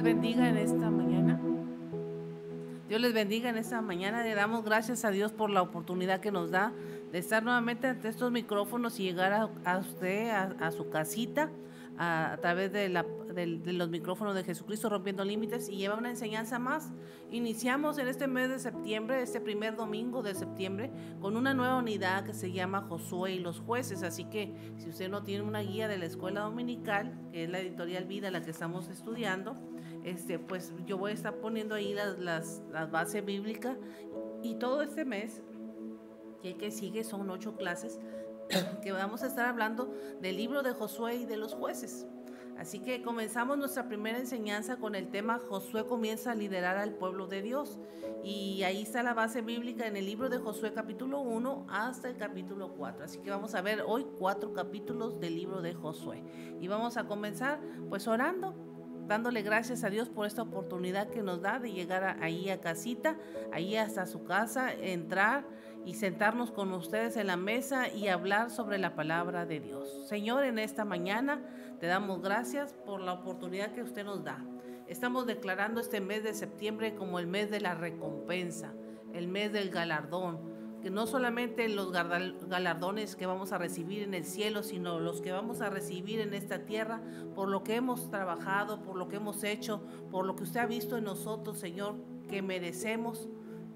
bendiga en esta mañana. Dios les bendiga en esta mañana. Le damos gracias a Dios por la oportunidad que nos da de estar nuevamente ante estos micrófonos y llegar a usted, a su casita, a través de los micrófonos de Jesucristo Rompiendo Límites, y lleva una enseñanza más. Iniciamos en este mes de septiembre, este primer domingo de septiembre, con una nueva unidad que se llama Josué y los jueces. Así que si usted no tiene una guía de la escuela dominical, que es la editorial Vida la que estamos estudiando, pues yo voy a estar poniendo ahí las bases bíblicas, y todo este mes que sigue son 8 clases que vamos a estar hablando del libro de Josué y de los jueces. Así que comenzamos nuestra primera enseñanza con el tema Josué comienza a liderar al pueblo de Dios, y ahí está la base bíblica en el libro de Josué capítulo 1 hasta el capítulo 4. Así que vamos a ver hoy 4 capítulos del libro de Josué, y vamos a comenzar pues orando, dándole gracias a Dios por esta oportunidad que nos da de llegar ahí a casita, ahí hasta su casa, entrar y sentarnos con ustedes en la mesa y hablar sobre la palabra de Dios. Señor, en esta mañana te damos gracias por la oportunidad que usted nos da. Estamos declarando este mes de septiembre como el mes de la recompensa, el mes del galardón, que no solamente los galardones que vamos a recibir en el cielo, sino los que vamos a recibir en esta tierra por lo que hemos trabajado, por lo que hemos hecho, por lo que usted ha visto en nosotros, Señor, que merecemos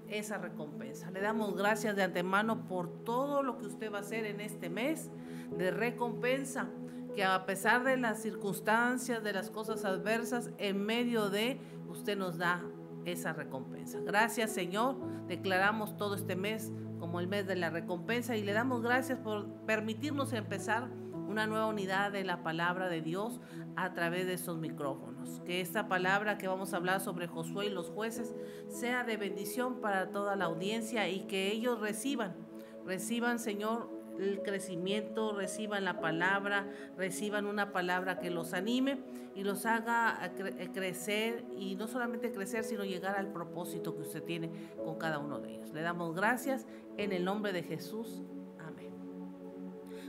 esa recompensa. Le damos gracias de antemano por todo lo que usted va a hacer en este mes de recompensa, que a pesar de las circunstancias, de las cosas adversas, en medio de usted nos da esa recompensa. Gracias, Señor. Declaramos todo este mes como el mes de la recompensa, y le damos gracias por permitirnos empezar una nueva unidad de la palabra de Dios a través de estos micrófonos. Que esta palabra que vamos a hablar sobre Josué y los jueces sea de bendición para toda la audiencia, y que ellos reciban, Señor, el crecimiento, reciban la palabra, reciban una palabra que los anime y los haga crecer, y no solamente crecer, sino llegar al propósito que usted tiene con cada uno de ellos. Le damos gracias en el nombre de Jesús. Amén.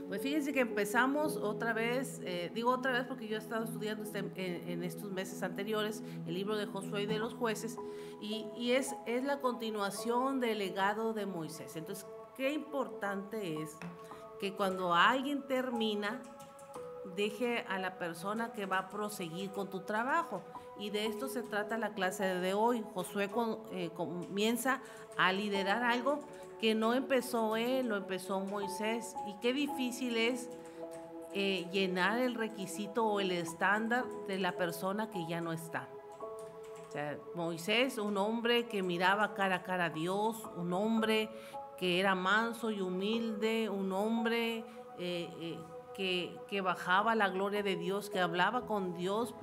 Pues fíjense que empezamos otra vez, digo otra vez porque yo he estado estudiando en estos meses anteriores el libro de Josué y de los jueces, y es la continuación del legado de Moisés. Entonces, qué importante es que cuando alguien termina, deje a la persona que va a proseguir con tu trabajo. Y de esto se trata la clase de hoy. Josué comienza a liderar algo que no empezó él, lo empezó Moisés. Y qué difícil es llenar el requisito o el estándar de la persona que ya no está. O sea, Moisés, un hombre que miraba cara a cara a Dios, un hombre que era manso y humilde, un hombre que bajaba la gloria de Dios, que hablaba con Dios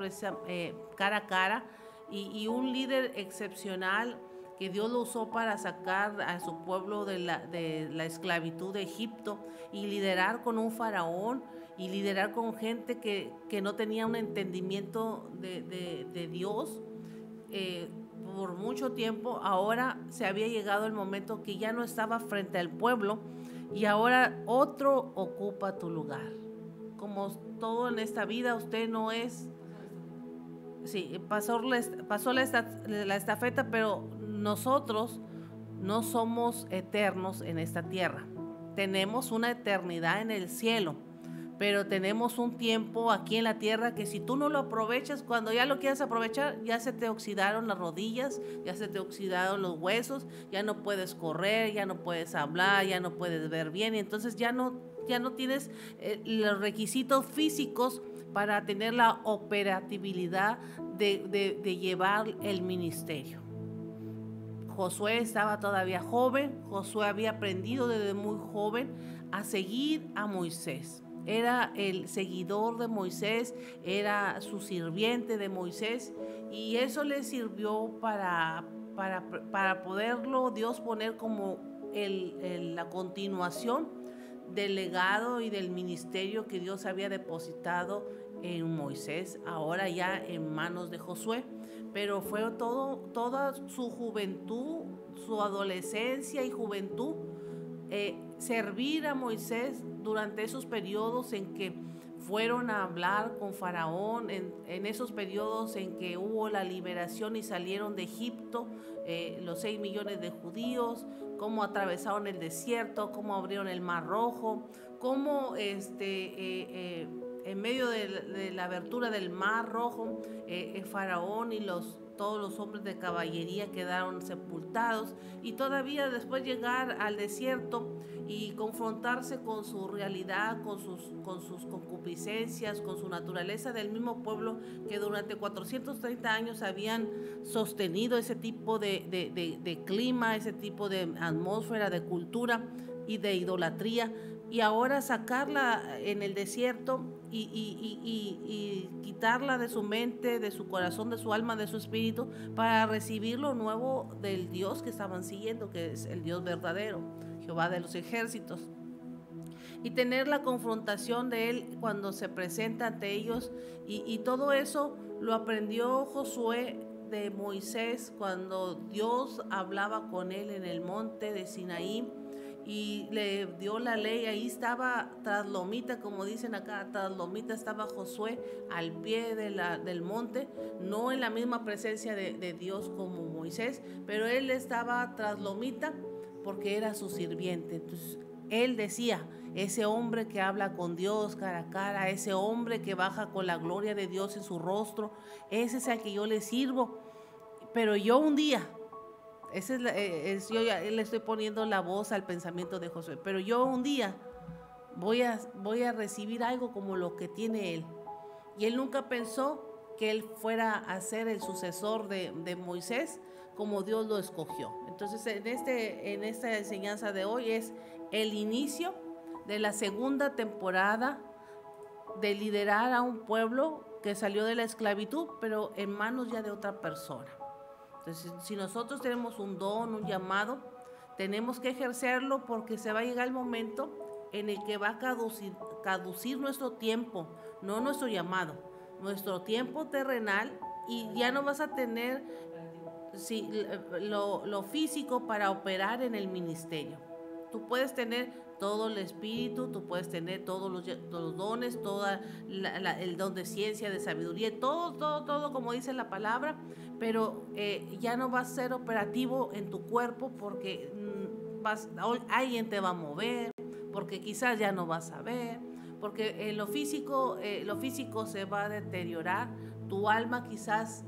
cara a cara, y un líder excepcional que Dios lo usó para sacar a su pueblo de la esclavitud de Egipto, y liderar con un faraón, y liderar con gente que no tenía un entendimiento de Dios. Por mucho tiempo. Ahora se había llegado el momento que ya no estaba frente al pueblo, y ahora otro ocupa tu lugar. Como todo en esta vida, usted no es... Sí, pasó la estafeta, pero nosotros no somos eternos en esta tierra. Tenemos una eternidad en el cielo, pero tenemos un tiempo aquí en la tierra que si tú no lo aprovechas, cuando ya lo quieras aprovechar, ya se te oxidaron las rodillas, ya se te oxidaron los huesos, ya no puedes correr, ya no puedes hablar, ya no puedes ver bien, y entonces ya no tienes los requisitos físicos para tener la operatividad de llevar el ministerio. Josué estaba todavía joven. Josué había aprendido desde muy joven a seguir a Moisés. Era el seguidor de Moisés, era su sirviente de Moisés, y eso le sirvió para poderlo Dios poner como la continuación del legado y del ministerio que Dios había depositado en Moisés, ahora ya en manos de Josué. Pero fue toda su juventud, su adolescencia y juventud, servir a Moisés durante esos periodos en que fueron a hablar con Faraón en esos periodos en que hubo la liberación y salieron de Egipto los 6 millones de judíos, cómo atravesaron el desierto, cómo abrieron el Mar Rojo, cómo en medio de la abertura del Mar Rojo, Faraón y todos los hombres de caballería quedaron sepultados, y todavía después llegar al desierto y confrontarse con su realidad, con sus concupiscencias, con su naturaleza del mismo pueblo que durante 430 años habían sostenido ese tipo de clima, ese tipo de atmósfera, de cultura y de idolatría, y ahora sacarla en el desierto y quitarla de su mente, de su corazón, de su alma, de su espíritu, para recibir lo nuevo del Dios que estaban siguiendo, que es el Dios verdadero, Jehová de los ejércitos. Y tener la confrontación de él cuando se presenta ante ellos, y todo eso lo aprendió Josué de Moisés cuando Dios hablaba con él en el monte de Sinaí y le dio la ley. Ahí estaba tras lomita, como dicen acá, tras lomita estaba Josué al pie del monte, no en la misma presencia de Dios como Moisés, pero él estaba tras lomita porque era su sirviente. Entonces él decía: ese hombre que habla con Dios cara a cara, ese hombre que baja con la gloria de Dios en su rostro, ese es al que yo le sirvo. Pero yo un día, yo ya le estoy poniendo la voz al pensamiento de Josué, pero yo un día voy a recibir algo como lo que tiene él. Y él nunca pensó que él fuera a ser el sucesor de Moisés como Dios lo escogió. Entonces en esta enseñanza de hoy es el inicio de la segunda temporada de liderar a un pueblo que salió de la esclavitud, pero en manos ya de otra persona. Entonces, si nosotros tenemos un don, un llamado, tenemos que ejercerlo, porque se va a llegar el momento en el que va a caducir nuestro tiempo, no nuestro llamado, nuestro tiempo terrenal, y ya no vas a tener lo físico para operar en el ministerio. Tú puedes tener todo el espíritu, tú puedes tener todos los dones, el don de ciencia, de sabiduría, todo como dice la palabra, pero ya no va a ser operativo en tu cuerpo, porque alguien te va a mover, porque quizás ya no vas a ver, porque lo físico se va a deteriorar, tu alma quizás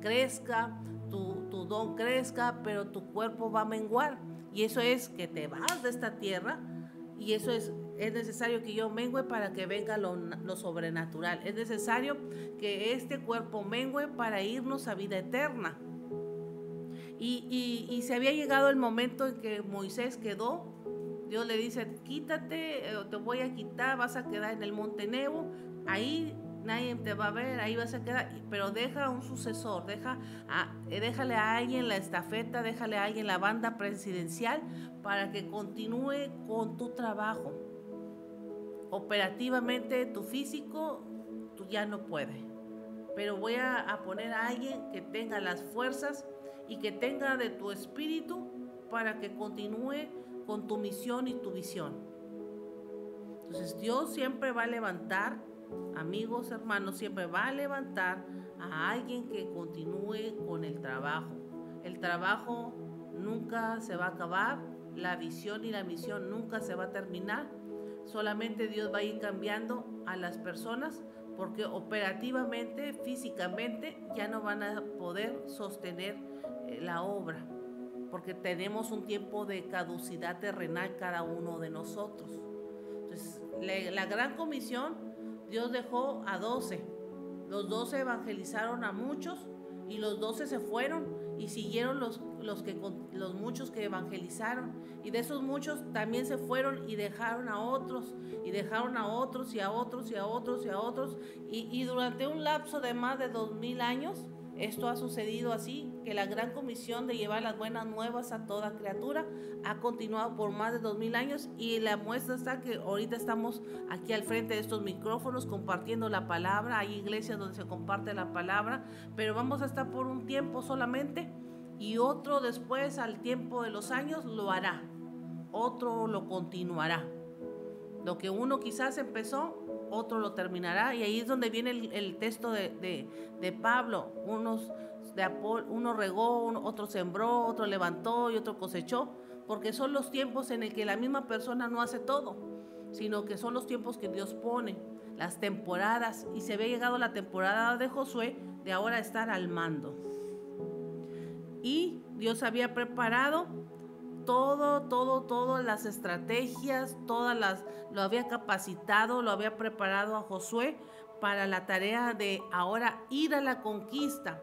crezca, tu don crezca, pero tu cuerpo va a menguar. Y eso es que te vas de esta tierra, y eso es necesario que yo mengue para que venga lo sobrenatural. Es necesario que este cuerpo mengue para irnos a vida eterna. Y se había llegado el momento en que Moisés quedó. Dios le dice: quítate, te voy a quitar, vas a quedar en el monte Nebo, ahí nadie te va a ver, ahí vas a quedar, pero deja un sucesor, déjale a alguien la estafeta, déjale a alguien la banda presidencial para que continúe con tu trabajo. Operativamente, tu físico, tú ya no puedes, pero voy a poner a alguien que tenga las fuerzas y que tenga de tu espíritu para que continúe con tu misión y tu visión. Entonces Dios siempre va a levantar, amigos, hermanos, siempre va a levantar a alguien que continúe con el trabajo. El trabajo nunca se va a acabar, la visión y la misión nunca se va a terminar. Solamente Dios va a ir cambiando a las personas, porque operativamente, físicamente, ya no van a poder sostener la obra, porque tenemos un tiempo de caducidad terrenal cada uno de nosotros. Entonces, la gran comisión, Dios dejó a 12. Los 12 evangelizaron a muchos, y los 12 se fueron y siguieron los muchos que evangelizaron, y de esos muchos también se fueron y dejaron a otros, y dejaron a otros, y a otros, y a otros, y a otros, y durante un lapso de más de 2000 años esto ha sucedido así, que la gran comisión de llevar las buenas nuevas a toda criatura ha continuado por más de 2000 años, y la muestra está que ahorita estamos aquí al frente de estos micrófonos compartiendo la palabra. Hay iglesias donde se comparte la palabra, pero vamos a estar por un tiempo solamente, y otro después, al tiempo de los años, lo hará, otro lo continuará. Lo que uno quizás empezó, otro lo terminará. Y ahí es donde viene el texto de Pablo. Uno regó, otro sembró, otro levantó y otro cosechó, porque son los tiempos en el que la misma persona no hace todo, sino que son los tiempos que Dios pone, las temporadas. Y se había llegado la temporada de Josué de ahora estar al mando. Y Dios había preparado todas las estrategias, lo había capacitado, lo había preparado a Josué para la tarea de ahora ir a la conquista.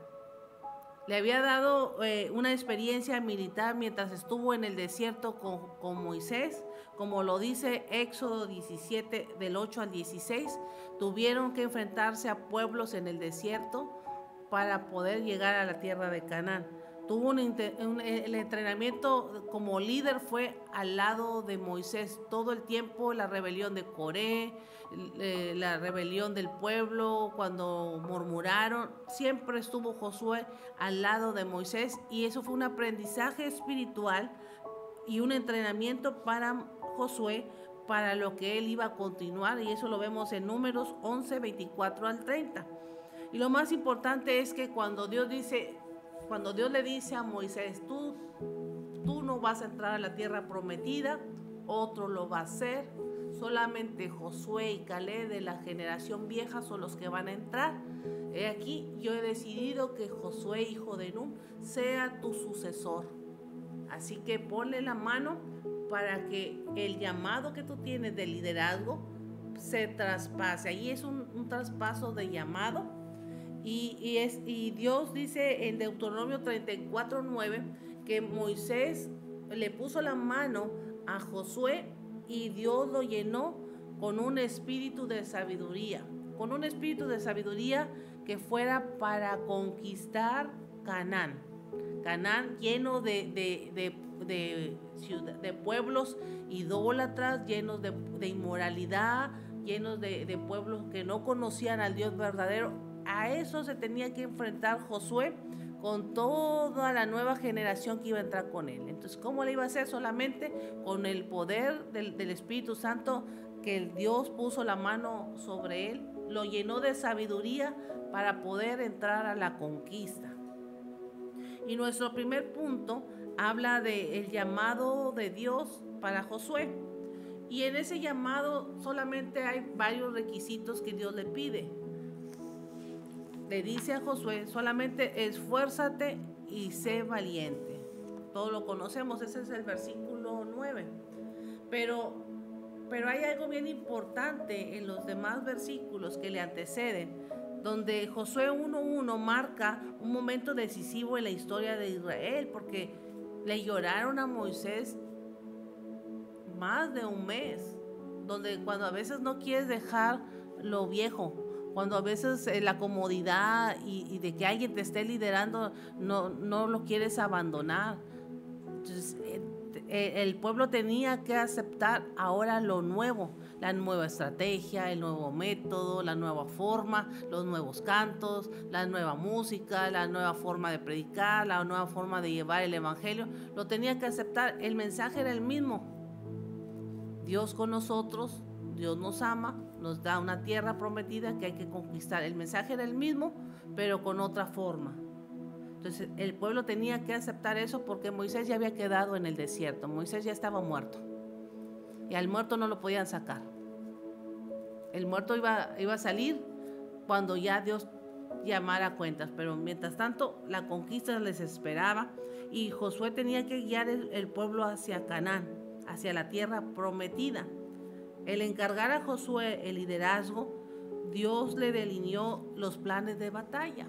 Le había dado una experiencia militar mientras estuvo en el desierto con Moisés, como lo dice Éxodo 17 del 8 al 16. Tuvieron que enfrentarse a pueblos en el desierto para poder llegar a la tierra de Canaán. El entrenamiento como líder fue al lado de Moisés todo el tiempo. La rebelión de Coré, la rebelión del pueblo, cuando murmuraron, siempre estuvo Josué al lado de Moisés, y eso fue un aprendizaje espiritual y un entrenamiento para Josué para lo que él iba a continuar, y eso lo vemos en Números 11, 24 al 30. Y lo más importante es que cuando Dios le dice a Moisés, tú no vas a entrar a la tierra prometida, otro lo va a hacer, solamente Josué y Caleb de la generación vieja son los que van a entrar. He aquí, yo he decidido que Josué, hijo de Nun, sea tu sucesor. Así que ponle la mano para que el llamado que tú tienes de liderazgo se traspase. Ahí es un traspaso de llamado. Y Dios dice en Deuteronomio 34:9 que Moisés le puso la mano a Josué y Dios lo llenó con un espíritu de sabiduría, que fuera para conquistar Canaán lleno de pueblos idólatras, llenos de inmoralidad, llenos de pueblos que no conocían al Dios verdadero. A eso se tenía que enfrentar Josué con toda la nueva generación que iba a entrar con él. Entonces, ¿cómo le iba a hacer? Solamente con el poder del Espíritu Santo, que el Dios puso la mano sobre él, lo llenó de sabiduría para poder entrar a la conquista. Y nuestro primer punto habla del llamado de Dios para Josué. Y en ese llamado solamente hay varios requisitos que Dios le pide. Le dice a Josué, solamente esfuérzate y sé valiente. Todos lo conocemos, ese es el versículo 9. Pero hay algo bien importante en los demás versículos que le anteceden, donde Josué 1:1 marca un momento decisivo en la historia de Israel, porque le lloraron a Moisés más de un mes, donde cuando a veces no quieres dejar lo viejo, cuando a veces la comodidad y de que alguien te esté liderando no lo quieres abandonar. Entonces, el pueblo tenía que aceptar ahora lo nuevo, la nueva estrategia, el nuevo método, la nueva forma, los nuevos cantos, la nueva música, la nueva forma de predicar, la nueva forma de llevar el evangelio. Lo tenía que aceptar. El mensaje era el mismo. Dios con nosotros, Dios nos ama, nos da una tierra prometida que hay que conquistar. El mensaje era el mismo, pero con otra forma. Entonces el pueblo tenía que aceptar eso, porque Moisés ya había quedado en el desierto. Moisés ya estaba muerto, y al muerto no lo podían sacar. El muerto iba a salir cuando ya Dios llamara cuentas, pero mientras tanto la conquista les esperaba, y Josué tenía que guiar el pueblo hacia Canaán, hacia la tierra prometida. El encargar a Josué el liderazgo, Dios le delineó los planes de batalla,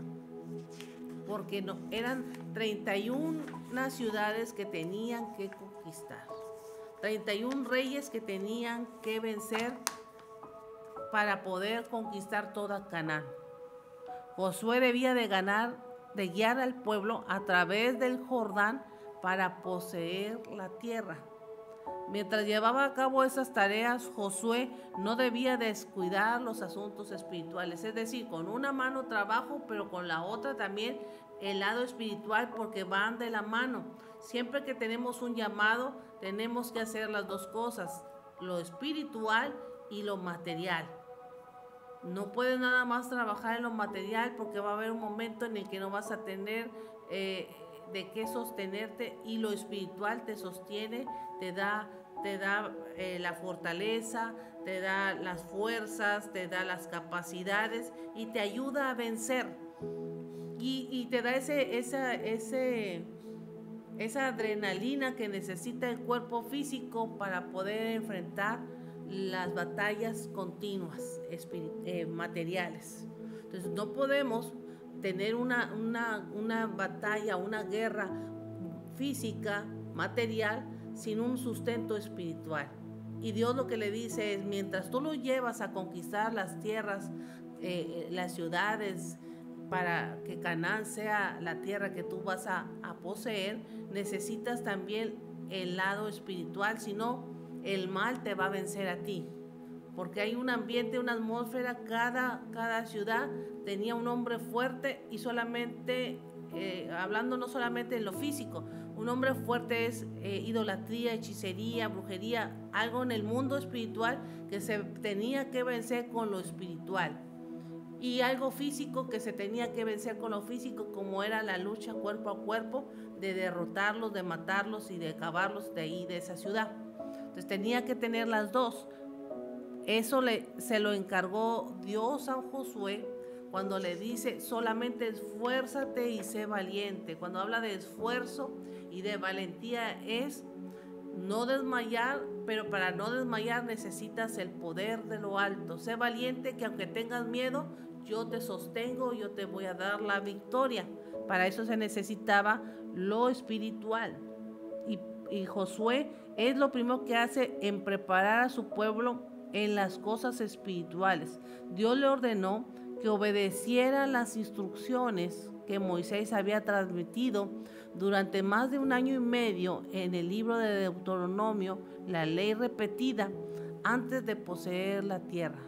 porque eran 31 ciudades que tenían que conquistar, 31 reyes que tenían que vencer para poder conquistar toda Canaán. Josué debía de guiar al pueblo a través del Jordán para poseer la tierra. Mientras llevaba a cabo esas tareas, Josué no debía descuidar los asuntos espirituales, es decir, con una mano trabajo, pero con la otra también el lado espiritual, porque van de la mano. Siempre que tenemos un llamado, tenemos que hacer las dos cosas, lo espiritual y lo material. No puedes nada más trabajar en lo material porque va a haber un momento en el que no vas a tener de qué sostenerte, y lo espiritual te sostiene, te da la fortaleza, te da las fuerzas, te da las capacidades y te ayuda a vencer. Y te da esa adrenalina que necesita el cuerpo físico para poder enfrentar las batallas continuas materiales. Entonces no podemos tener una batalla, una guerra física, material, sin un sustento espiritual. Y Dios lo que le dice es, mientras tú lo llevas a conquistar las tierras, las ciudades, para que Canaán sea la tierra que tú vas a poseer, necesitas también el lado espiritual, si no, el mal te va a vencer a ti. Porque hay un ambiente, una atmósfera, cada ciudad tenía un hombre fuerte, y solamente, hablando no solamente en lo físico, un hombre fuerte es idolatría, hechicería, brujería, algo en el mundo espiritual que se tenía que vencer con lo espiritual. Y algo físico que se tenía que vencer con lo físico, como era la lucha cuerpo a cuerpo, de derrotarlos, de matarlos y de acabarlos de ahí, de esa ciudad. Entonces tenía que tener las dos. Eso se lo encargó Dios a Josué cuando le dice, solamente esfuérzate y sé valiente. Cuando habla de esfuerzo y de valentía es no desmayar, pero para no desmayar necesitas el poder de lo alto. Sé valiente, que aunque tengas miedo, yo te sostengo, yo te voy a dar la victoria. Para eso se necesitaba lo espiritual. Y Josué es lo primero que hace en preparar a su pueblo en las cosas espirituales. Dios le ordenó que obedeciera las instrucciones que Moisés había transmitido durante más de 1 año y medio en el libro de Deuteronomio, la ley repetida, antes de poseer la tierra.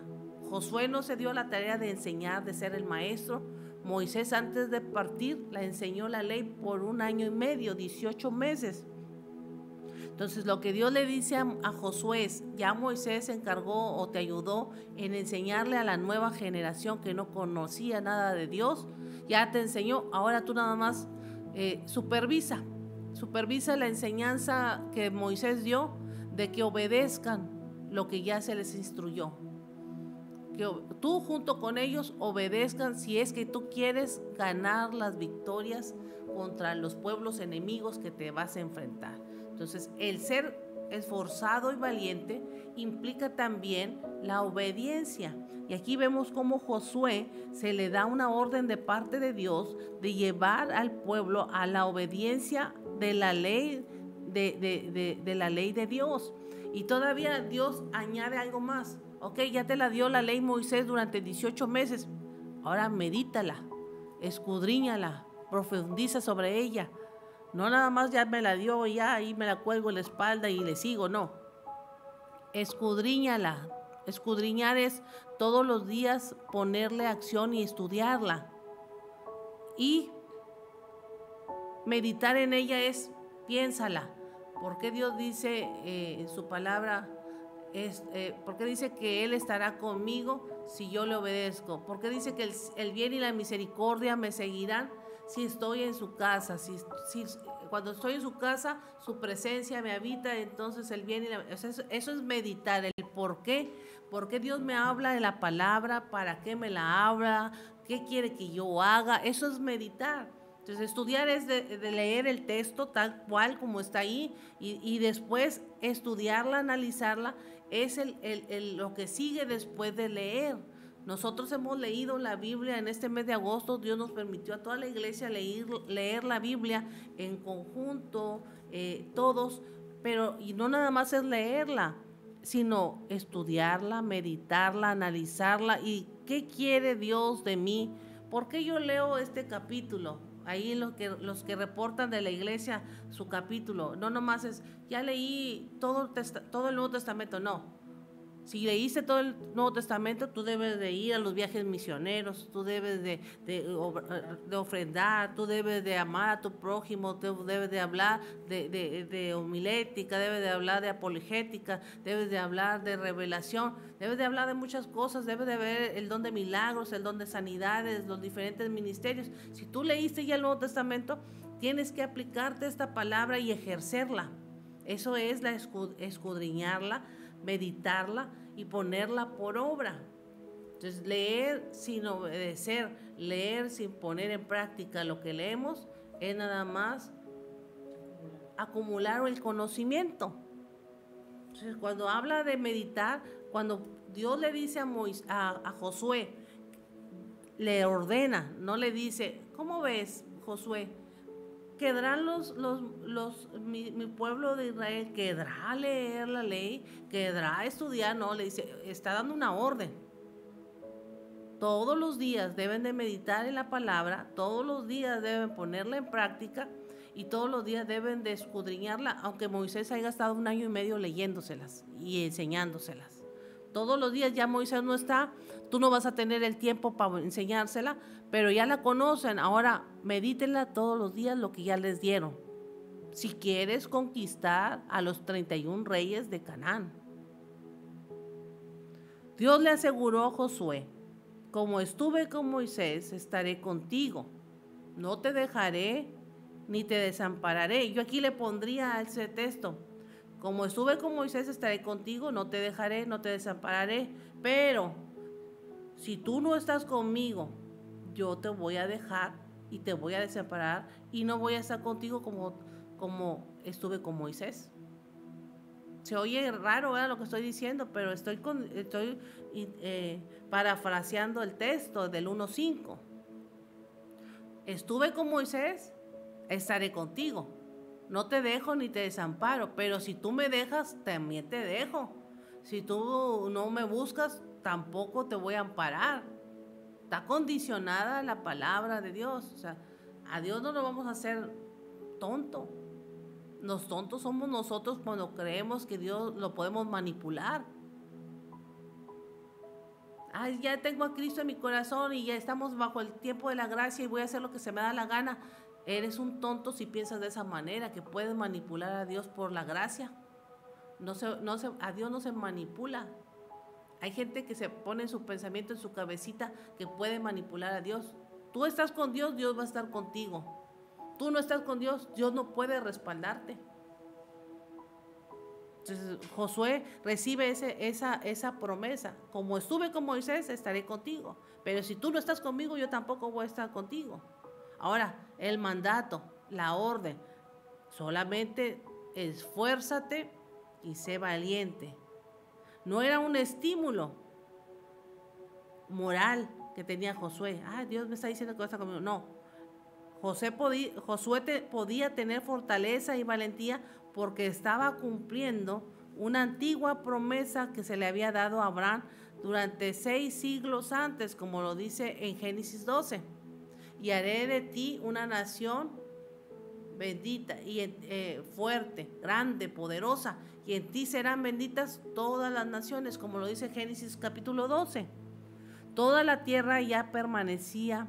Josué no se dio la tarea de enseñar, de ser el maestro. Moisés, antes de partir, le enseñó la ley por 1 año y medio, 18 meses. Entonces lo que Dios le dice a Josué es, ya Moisés se encargó o te ayudó en enseñarle a la nueva generación que no conocía nada de Dios, ya te enseñó, ahora tú nada más supervisa la enseñanza que Moisés dio, de que obedezcan lo que ya se les instruyó. Que tú junto con ellos obedezcan, si es que tú quieres ganar las victorias contra los pueblos enemigos que te vas a enfrentar. Entonces, el ser esforzado y valiente implica también la obediencia. Y aquí vemos cómo Josué se le da una orden de parte de Dios de llevar al pueblo a la obediencia de la ley de la ley de Dios. Y todavía Dios añade algo más. Ok, ya te la dio la ley Moisés durante 18 meses. Ahora medítala, escudriñala, profundiza sobre ella. No nada más ya me la dio, ya ahí me la cuelgo en la espalda y le sigo, no. Escudriñala. Escudriñar es todos los días ponerle acción y estudiarla. Y meditar en ella es, piénsala. ¿Por qué Dios dice en su palabra, por qué dice que Él estará conmigo si yo le obedezco? ¿Por qué dice que el bien y la misericordia me seguirán si estoy en su casa? Cuando estoy en su casa, su presencia me habita, entonces el bien y eso es meditar, el por qué. ¿Por qué Dios me habla de la palabra? ¿Para qué me la habla? ¿Qué quiere que yo haga? Eso es meditar. Entonces estudiar es de leer el texto tal cual como está ahí, y después estudiarla, analizarla, es lo que sigue después de leer. Nosotros hemos leído la Biblia en este mes de agosto. Dios nos permitió a toda la iglesia leer la Biblia en conjunto, todos, pero y no nada más es leerla, sino estudiarla, meditarla, analizarla. ¿Y qué quiere Dios de mí? ¿Por qué yo leo este capítulo? Ahí los que reportan de la iglesia su capítulo, no nomás es, ya leí todo el Nuevo Testamento, no. Si leíste todo el Nuevo Testamento, tú debes de ir a los viajes misioneros, tú debes de ofrendar, tú debes de amar a tu prójimo, tú debes de hablar de homilética, debes de hablar de apologética, debes de hablar de revelación, debes de hablar de muchas cosas, debes de ver el don de milagros, el don de sanidades, los diferentes ministerios. Si tú leíste ya el Nuevo Testamento, tienes que aplicarte esta palabra y ejercerla. Eso es escudriñarla, meditarla y ponerla por obra. Entonces, leer sin obedecer, leer sin poner en práctica lo que leemos, es nada más acumular el conocimiento. Entonces, cuando habla de meditar, cuando Dios le dice a Josué, le ordena, no le dice, ¿cómo ves, Josué? ¿Quedarán mi pueblo de Israel? ¿Quedará leer la ley? ¿Quedará estudiar? No, le dice, está dando una orden. Todos los días deben de meditar en la palabra, todos los días deben ponerla en práctica y todos los días deben de escudriñarla, aunque Moisés haya estado 1 año y medio leyéndoselas y enseñándoselas. Todos los días ya Moisés no está, tú no vas a tener el tiempo para enseñársela, pero ya la conocen. Ahora medítenla todos los días lo que ya les dieron. Si quieres conquistar a los 31 reyes de Canaán. Dios le aseguró a Josué, como estuve con Moisés, estaré contigo. No te dejaré ni te desampararé. Yo aquí le pondría ese texto. Como estuve con Moisés, estaré contigo, no te dejaré, no te desampararé. Pero si tú no estás conmigo, yo te voy a dejar y te voy a desamparar y no voy a estar contigo como estuve con Moisés. Se oye raro, ¿verdad?, lo que estoy diciendo, pero estoy parafraseando el texto del 1:5. Estuve con Moisés, estaré contigo. No te dejo ni te desamparo, pero si tú me dejas, también te dejo. Si tú no me buscas, tampoco te voy a amparar. Está condicionada la palabra de Dios. O sea, a Dios no lo vamos a hacer tonto. Los tontos somos nosotros cuando creemos que Dios lo podemos manipular. Ay, ya tengo a Cristo en mi corazón y ya estamos bajo el tiempo de la gracia y voy a hacer lo que se me da la gana. Eres un tonto si piensas de esa manera, que puedes manipular a Dios por la gracia. A Dios no se manipula. Hay gente que se pone en su pensamiento, en su cabecita, que puede manipular a Dios. Tú estás con Dios, Dios va a estar contigo. Tú no estás con Dios, Dios no puede respaldarte. Entonces Josué recibe esa promesa. Como estuve con Moisés, estaré contigo. Pero si tú no estás conmigo, yo tampoco voy a estar contigo. Ahora, el mandato, la orden, solamente esfuérzate y sé valiente. No era un estímulo moral que tenía Josué. Dios me está diciendo que va a estar conmigo. No. Josué podía tener fortaleza y valentía porque estaba cumpliendo una antigua promesa que se le había dado a Abraham durante 6 siglos antes, como lo dice en Génesis 12. Y haré de ti una nación bendita y fuerte, grande, poderosa, y en ti serán benditas todas las naciones, como lo dice Génesis capítulo 12. Toda la tierra ya pertenecía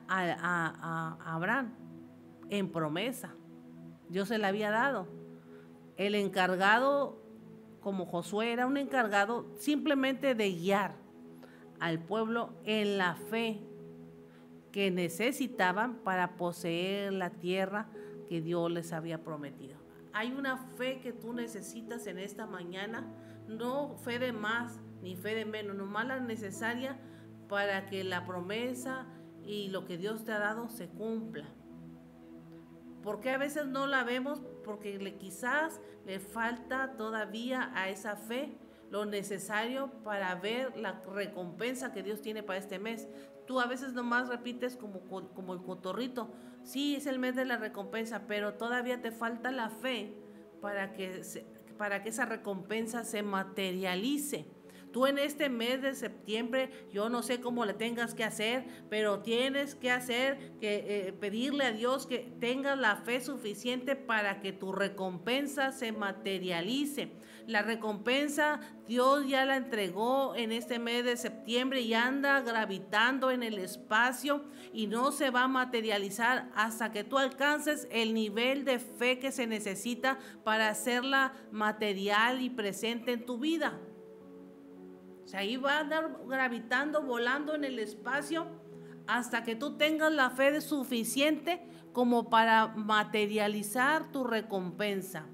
a Abraham en promesa. Dios se la había dado. El encargado, como Josué, era un encargado simplemente de guiar al pueblo en la fe que necesitaban para poseer la tierra que Dios les había prometido. Hay una fe que tú necesitas en esta mañana, no fe de más ni fe de menos, nomás la necesaria para que la promesa y lo que Dios te ha dado se cumpla. Porque a veces no la vemos porque quizás le falta todavía a esa fe lo necesario para ver la recompensa que Dios tiene para este mes. Tú a veces nomás repites como el cotorrito, sí, es el mes de la recompensa, pero todavía te falta la fe para que esa recompensa se materialice. Tú en este mes de septiembre, yo no sé cómo le tengas que hacer, pero tienes que hacer, pedirle a Dios que tengas la fe suficiente para que tu recompensa se materialice. La recompensa Dios ya la entregó en este mes de septiembre y anda gravitando en el espacio y no se va a materializar hasta que tú alcances el nivel de fe que se necesita para hacerla material y presente en tu vida. O sea, ahí va a andar gravitando, volando en el espacio hasta que tú tengas la fe suficiente como para materializar tu recompensa.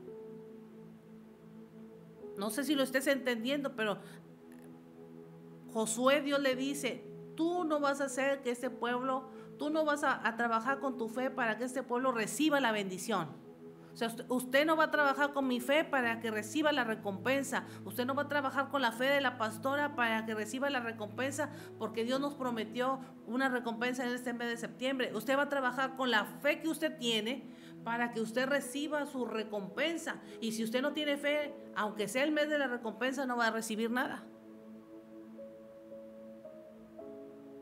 No sé si lo estés entendiendo, pero Josué, Dios le dice, tú no vas a hacer que este pueblo, tú no vas a trabajar con tu fe para que este pueblo reciba la bendición. O sea, usted no va a trabajar con mi fe para que reciba la recompensa. Usted no va a trabajar con la fe de la pastora para que reciba la recompensa, porque Dios nos prometió una recompensa en este mes de septiembre. Usted va a trabajar con la fe que usted tiene para que usted reciba su recompensa. Y si usted no tiene fe, aunque sea el mes de la recompensa, no va a recibir nada.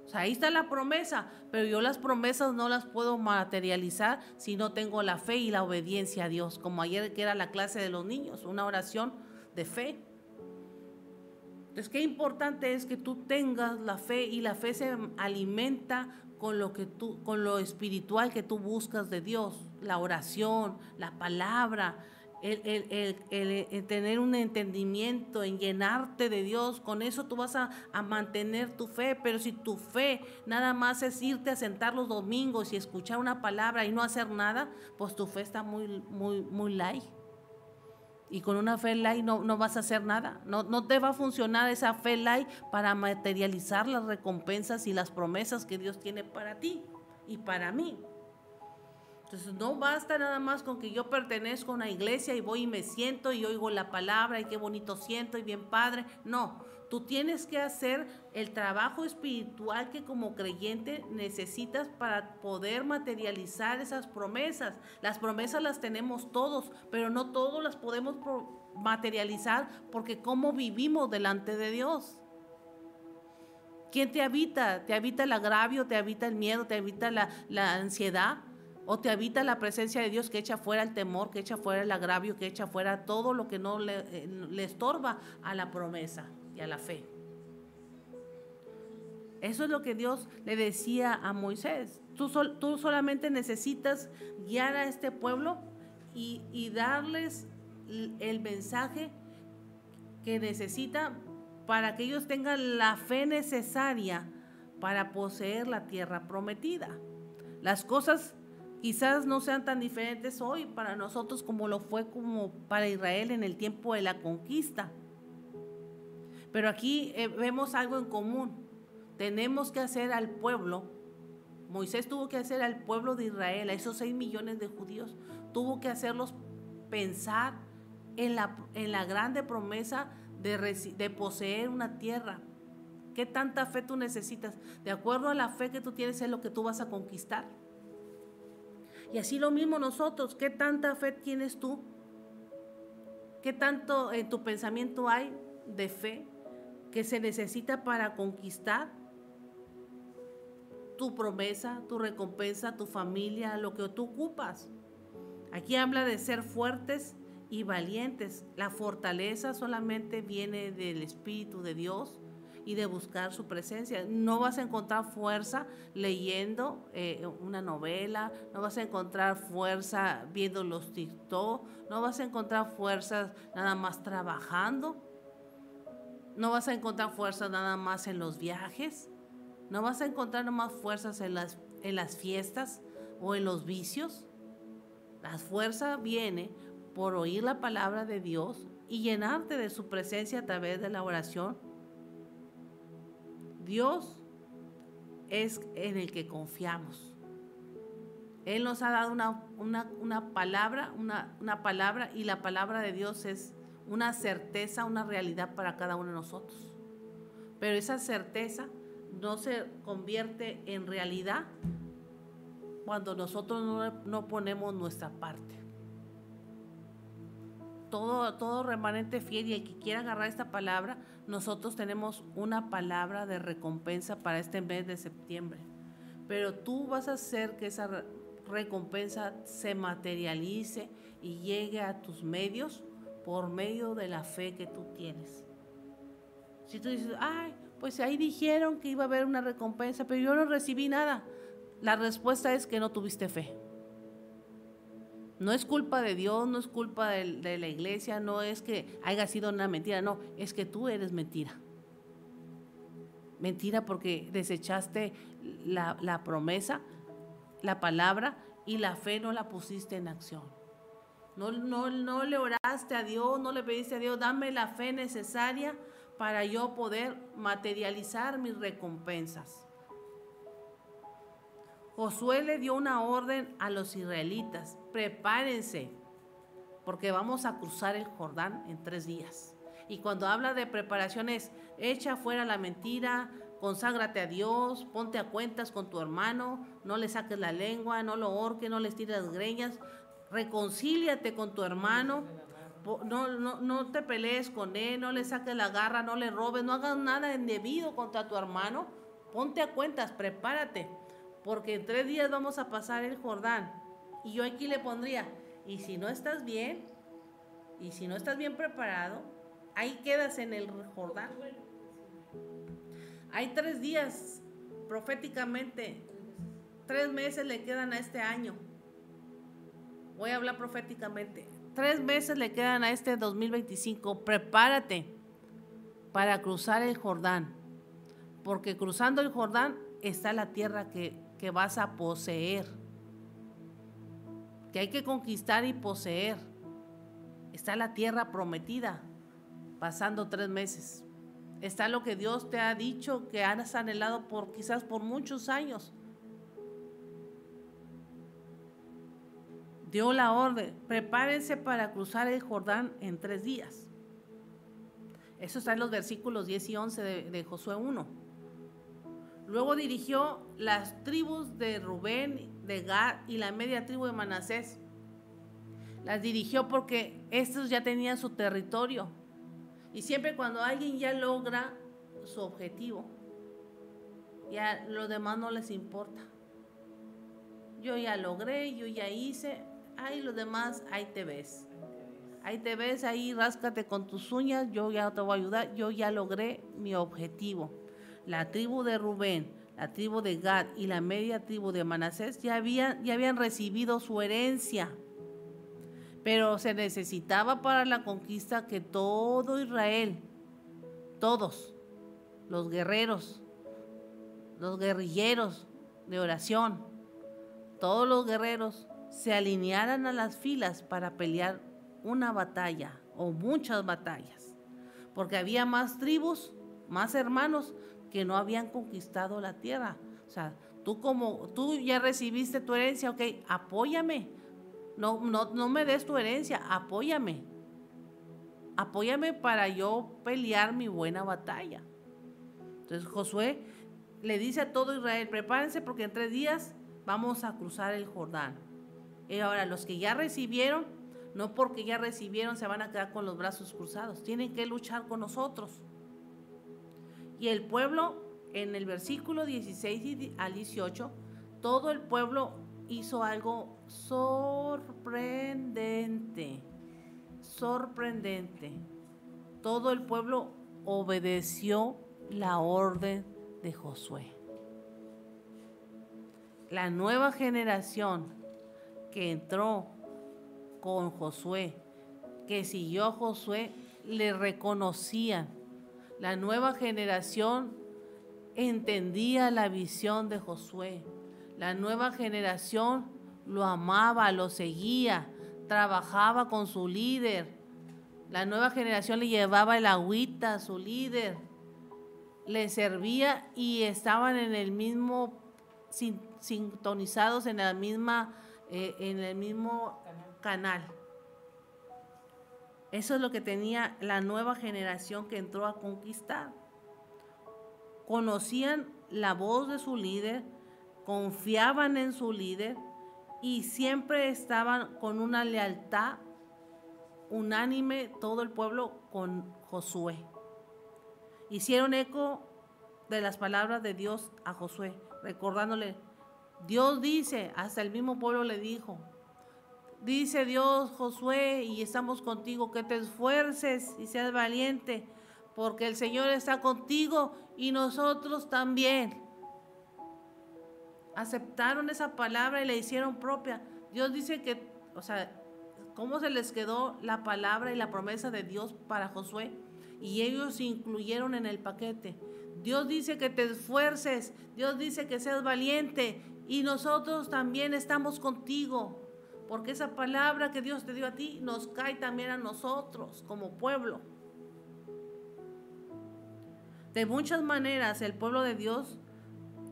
O sea, ahí está la promesa, pero yo las promesas no las puedo materializar si no tengo la fe y la obediencia a Dios, como ayer que era la clase de los niños, una oración de fe. Entonces, qué importante es que tú tengas la fe, y la fe se alimenta con lo espiritual que tú buscas de Dios, la oración, la palabra, el tener un entendimiento, en llenarte de Dios. Con eso tú vas a mantener tu fe. Pero si tu fe nada más es irte a sentar los domingos y escuchar una palabra y no hacer nada, pues tu fe está muy light. Y con una fe light no vas a hacer nada. No te va a funcionar esa fe light para materializar las recompensas y las promesas que Dios tiene para ti y para mí. Entonces no basta nada más con que yo pertenezco a una iglesia y voy y me siento y oigo la palabra y qué bonito siento y bien padre. No, tú tienes que hacer el trabajo espiritual que como creyente necesitas para poder materializar esas promesas. Las promesas las tenemos todos, pero no todos las podemos materializar, porque cómo vivimos delante de Dios. ¿Quién te habita? ¿Te habita el agravio? ¿Te habita el miedo? ¿Te habita la ansiedad? ¿O te habita la presencia de Dios que echa fuera el temor, que echa fuera el agravio, que echa fuera todo lo que no le estorba a la promesa y a la fe? Eso es lo que Dios le decía a Moisés. Tú solamente necesitas guiar a este pueblo y darles el mensaje que necesita para que ellos tengan la fe necesaria para poseer la tierra prometida. Las cosas quizás no sean tan diferentes hoy para nosotros como lo fue como para Israel en el tiempo de la conquista. Pero aquí vemos algo en común. Tenemos que hacer al pueblo, Moisés tuvo que hacer al pueblo de Israel, a esos 6 millones de judíos, tuvo que hacerlos pensar en la grande promesa de poseer una tierra. ¿Qué tanta fe tú necesitas? De acuerdo a la fe que tú tienes es lo que tú vas a conquistar. Y así lo mismo nosotros, ¿qué tanta fe tienes tú? ¿Qué tanto en tu pensamiento hay de fe que se necesita para conquistar tu promesa, tu recompensa, tu familia, lo que tú ocupas? Aquí habla de ser fuertes y valientes. La fortaleza solamente viene del Espíritu de Dios y de buscar su presencia. No vas a encontrar fuerza leyendo una novela, no vas a encontrar fuerza viendo los TikTok, no vas a encontrar fuerzas nada más trabajando, no vas a encontrar fuerzas nada más en los viajes, no vas a encontrar nada más fuerzas en las fiestas o en los vicios. La fuerza viene por oír la palabra de Dios y llenarte de su presencia a través de la oración. Dios es en el que confiamos. Él nos ha dado una palabra, y la palabra de Dios es una certeza, una realidad para cada uno de nosotros. Pero esa certeza no se convierte en realidad cuando nosotros no ponemos nuestra parte. todo remanente fiel y el que quiera agarrar esta palabra, nosotros tenemos una palabra de recompensa para este mes de septiembre. Pero tú vas a hacer que esa recompensa se materialice y llegue a tus medios por medio de la fe que tú tienes. Si tú dices, ay, pues ahí dijeron que iba a haber una recompensa, pero yo no recibí nada, la respuesta es que no tuviste fe. No es culpa de Dios, no es culpa de la iglesia, no es que haya sido una mentira, no, es que tú eres mentira. Mentira porque desechaste la promesa, la palabra, y la fe no la pusiste en acción. No le oraste a Dios, no le pediste a Dios, dame la fe necesaria para yo poder materializar mis recompensas. Josué le dio una orden a los israelitas: prepárense, porque vamos a cruzar el Jordán en 3 días. Y cuando habla de preparaciones, echa fuera la mentira, conságrate a Dios, ponte a cuentas con tu hermano, no le saques la lengua, no lo ahorques, no le tires las greñas, reconcíliate con tu hermano, no te pelees con él, no le saques la garra, no le robes, no hagas nada indebido contra tu hermano, ponte a cuentas, prepárate, porque en 3 días vamos a pasar el Jordán. Y yo aquí le pondría, y si no estás bien, y si no estás bien preparado, ahí quedas en el Jordán. Hay 3 días proféticamente, 3 meses le quedan a este año. Voy a hablar proféticamente. 3 meses le quedan a este 2025. Prepárate para cruzar el Jordán, porque cruzando el Jordán está la tierra que vas a poseer, que hay que conquistar y poseer. Está la tierra prometida, pasando 3 meses. Está lo que Dios te ha dicho que has anhelado quizás por muchos años. Dio la orden: prepárense para cruzar el Jordán en 3 días. Eso está en los versículos 10 y 11 de Josué 1. Luego dirigió las tribus de Rubén, de Gad y la media tribu de Manasés. Las dirigió porque estos ya tenían su territorio. Y siempre cuando alguien ya logra su objetivo, ya los demás no les importa. Yo ya logré, yo ya hice, ahí los demás, ahí te ves. Ahí te ves, ahí ráscate con tus uñas, yo ya te voy a ayudar, yo ya logré mi objetivo. La tribu de Rubén, la tribu de Gad y la media tribu de Manasés ya habían recibido su herencia. Pero se necesitaba para la conquista que todo Israel, todos los guerreros, los guerrilleros de oración, todos los guerreros se alinearan a las filas para pelear una batalla o muchas batallas, porque había más tribus, más hermanos que no habían conquistado la tierra. O sea, tú ya recibiste tu herencia, ok, apóyame. No me des tu herencia, apóyame. Apóyame para yo pelear mi buena batalla. Entonces Josué le dice a todo Israel: prepárense porque en 3 días vamos a cruzar el Jordán. Y ahora los que ya recibieron, no porque ya recibieron se van a quedar con los brazos cruzados, tienen que luchar con nosotros. Y el pueblo, en el versículo 16 al 18, todo el pueblo hizo algo sorprendente. Todo el pueblo obedeció la orden de Josué. La nueva generación que entró con Josué, que siguió a Josué, le reconocían. La nueva generación entendía la visión de Josué. La nueva generación lo amaba, lo seguía, trabajaba con su líder. La nueva generación le llevaba el agüita a su líder, le servía y estaban en el mismo, sintonizados en el mismo canal. Eso es lo que tenía la nueva generación que entró a conquistar. Conocían la voz de su líder, confiaban en su líder y siempre estaban con una lealtad unánime todo el pueblo con Josué. Hicieron eco de las palabras de Dios a Josué, recordándole, Dios dice, hasta el mismo pueblo le dijo, dice Dios, Josué, y estamos contigo, que te esfuerces y seas valiente, porque el Señor está contigo y nosotros también. Aceptaron esa palabra y la hicieron propia. Dios dice que, o sea, ¿cómo se les quedó la palabra y la promesa de Dios para Josué? Y ellos se incluyeron en el paquete. Dios dice que te esfuerces, Dios dice que seas valiente y nosotros también estamos contigo, porque esa palabra que Dios te dio a ti nos cae también a nosotros como pueblo. De muchas maneras el pueblo de Dios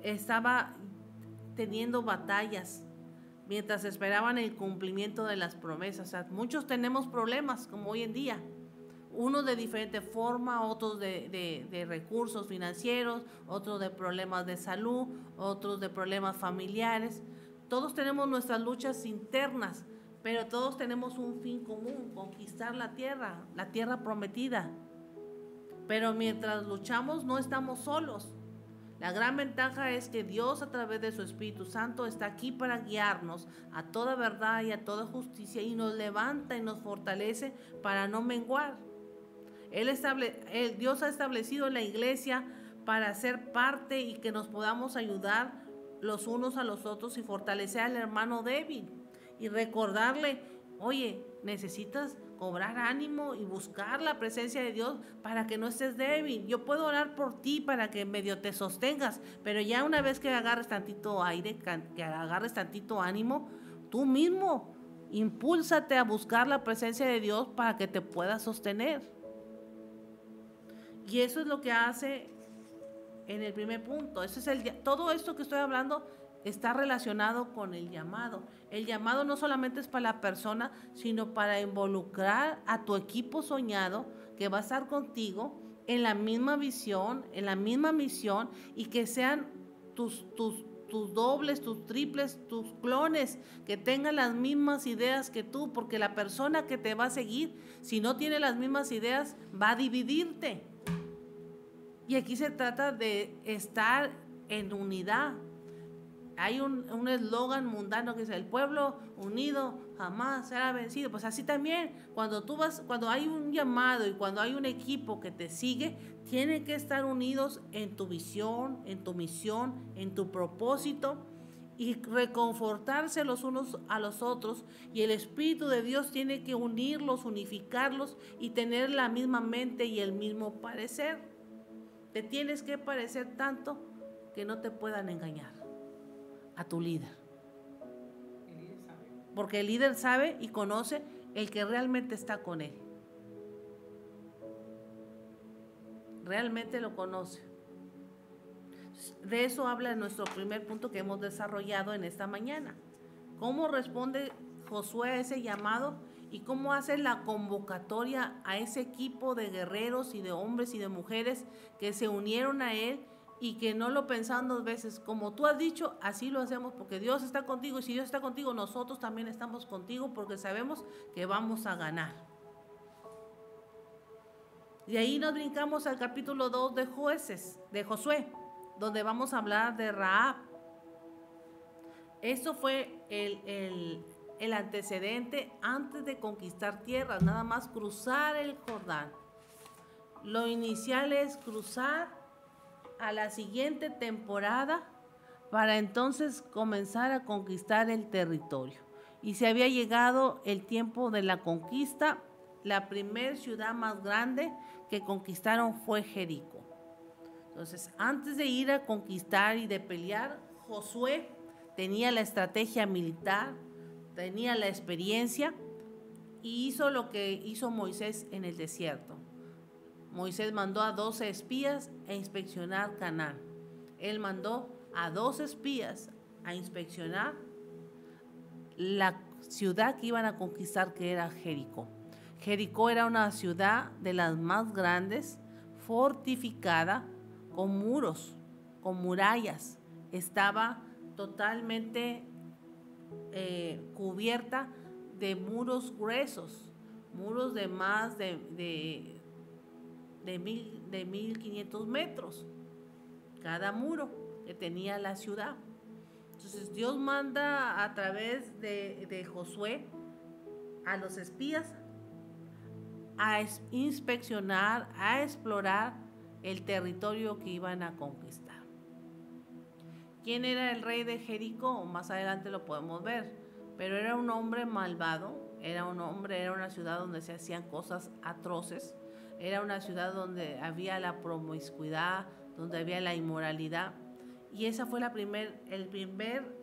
estaba teniendo batallas mientras esperaban el cumplimiento de las promesas. O sea, muchos tenemos problemas como hoy en día, unos de diferente forma, otros de recursos financieros, otros de problemas de salud, otros de problemas familiares. Todos tenemos nuestras luchas internas, pero todos tenemos un fin común, conquistar la tierra prometida. Pero mientras luchamos no estamos solos. La gran ventaja es que Dios, a través de su Espíritu Santo, está aquí para guiarnos a toda verdad y a toda justicia, y nos levanta y nos fortalece para no menguar. Dios ha establecido la iglesia para ser parte y que nos podamos ayudar los unos a los otros y fortalecer al hermano débil y recordarle, oye, necesitas cobrar ánimo y buscar la presencia de Dios para que no estés débil. Yo puedo orar por ti para que medio te sostengas, pero ya una vez que agarres tantito aire, que agarres tantito ánimo, tú mismo impúlsate a buscar la presencia de Dios para que te puedas sostener. Y eso es lo que hace en el primer punto. Todo esto que estoy hablando está relacionado con el llamado. El llamado no solamente es para la persona, sino para involucrar a tu equipo soñado que va a estar contigo en la misma visión, en la misma misión, y que sean tus dobles, tus triples, tus clones, que tengan las mismas ideas que tú, porque la persona que te va a seguir, si no tiene las mismas ideas, va a dividirte. Y aquí se trata de estar en unidad. Hay un eslogan mundano que dice, el pueblo unido jamás será vencido. Pues así también, cuando hay un llamado y cuando hay un equipo que te sigue, tienen que estar unidos en tu visión, en tu misión, en tu propósito, y reconfortarse los unos a los otros. Y el Espíritu de Dios tiene que unirlos, unificarlos y tener la misma mente y el mismo parecer. Te tienes que parecer tanto que no te puedan engañar a tu líder. El líder sabe. Porque el líder sabe y conoce el que realmente está con él. Realmente lo conoce. De eso habla nuestro primer punto que hemos desarrollado en esta mañana. ¿Cómo responde Josué a ese llamado? Y cómo hace la convocatoria a ese equipo de guerreros y de hombres y de mujeres que se unieron a él y que no lo pensaban dos veces. Como tú has dicho, así lo hacemos porque Dios está contigo, y si Dios está contigo, nosotros también estamos contigo porque sabemos que vamos a ganar. De ahí nos brincamos al capítulo 2 de Jueces, de Josué, donde vamos a hablar de Rahab. Eso fue el antecedente antes de conquistar tierras, nada más cruzar el Jordán. Lo inicial es cruzar a la siguiente temporada para entonces comenzar a conquistar el territorio. Y se había llegado el tiempo de la conquista. La primera ciudad más grande que conquistaron fue Jericó. Entonces, antes de ir a conquistar y de pelear, Josué tenía la estrategia militar, tenía la experiencia y hizo lo que hizo Moisés en el desierto. Moisés mandó a 12 espías a inspeccionar Canaán. Él mandó a 2 espías a inspeccionar la ciudad que iban a conquistar, que era Jericó. Jericó era una ciudad de las más grandes, fortificada, con muros, con murallas. Estaba totalmente cubierta de muros gruesos, muros de más de 1500 metros, cada muro que tenía la ciudad. Entonces Dios manda a través de Josué a los espías a inspeccionar, a explorar el territorio que iban a conquistar. ¿Quién era el rey de Jericó? Más adelante lo podemos ver, pero era un hombre malvado, era una ciudad donde se hacían cosas atroces, era una ciudad donde había la promiscuidad, donde había la inmoralidad, y esa fue el primer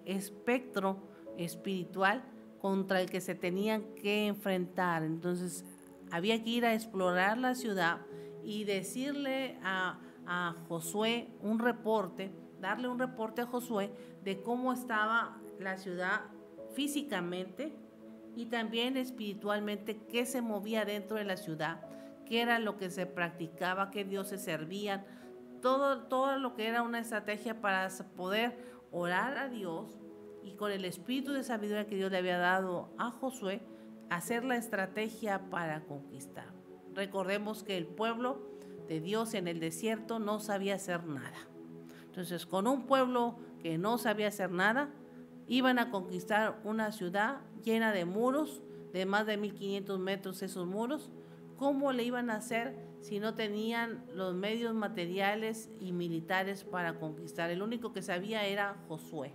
espectro espiritual contra el que se tenían que enfrentar. Entonces había que ir a explorar la ciudad y decirle a Josué darle un reporte a Josué de cómo estaba la ciudad físicamente y también espiritualmente, qué se movía dentro de la ciudad, qué era lo que se practicaba, qué dioses servían, todo lo que era una estrategia para poder orar a Dios y con el espíritu de sabiduría que Dios le había dado a Josué, hacer la estrategia para conquistar. Recordemos que el pueblo de Dios en el desierto no sabía hacer nada. Entonces, con un pueblo que no sabía hacer nada, iban a conquistar una ciudad llena de muros, de más de 1500 metros esos muros. ¿Cómo le iban a hacer si no tenían los medios materiales y militares para conquistar? El único que sabía era Josué.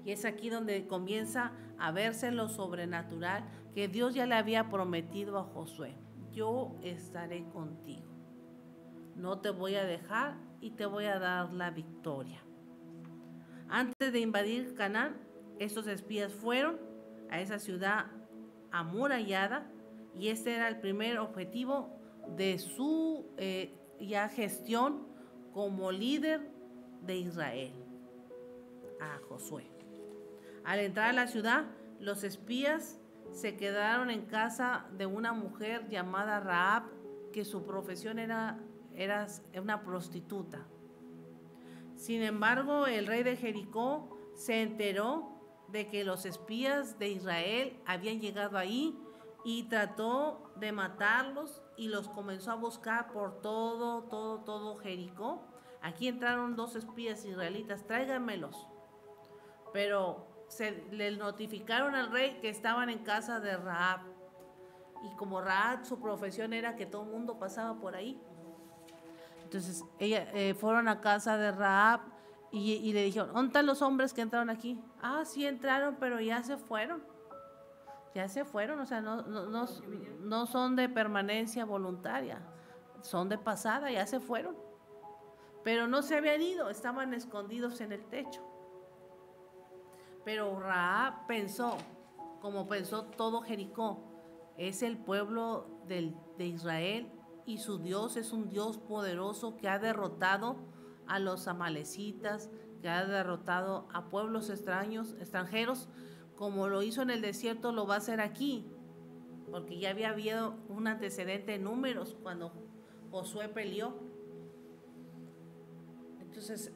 Y es aquí donde comienza a verse lo sobrenatural que Dios ya le había prometido a Josué. Yo estaré contigo. No te voy a dejar y te voy a dar la victoria. Antes de invadir Canaán, estos espías fueron a esa ciudad amurallada y este era el primer objetivo de su gestión como líder de Israel, a Josué. Al entrar a la ciudad, los espías se quedaron en casa de una mujer llamada Rahab, que su profesión era una prostituta. Sin embargo, el rey de Jericó se enteró de que los espías de Israel habían llegado ahí y trató de matarlos y los comenzó a buscar por todo Jericó. Aquí entraron 2 espías israelitas, tráiganmelos. Pero le notificaron al rey que estaban en casa de Rahab. Y como Rahab, su profesión era que todo el mundo pasaba por ahí. Entonces fueron a casa de Rahab y le dijeron, ¿dónde están los hombres que entraron aquí? Ah, sí entraron, pero ya se fueron. Ya se fueron, o sea, no son de permanencia voluntaria, son de pasada, ya se fueron. Pero no se habían ido, estaban escondidos en el techo. Pero Rahab pensó, como pensó todo Jericó, es el pueblo de Israel y su Dios es un Dios poderoso que ha derrotado a los amalecitas, que ha derrotado a pueblos extranjeros, como lo hizo en el desierto, lo va a hacer aquí, porque ya había habido un antecedente en Números cuando Josué peleó. Entonces,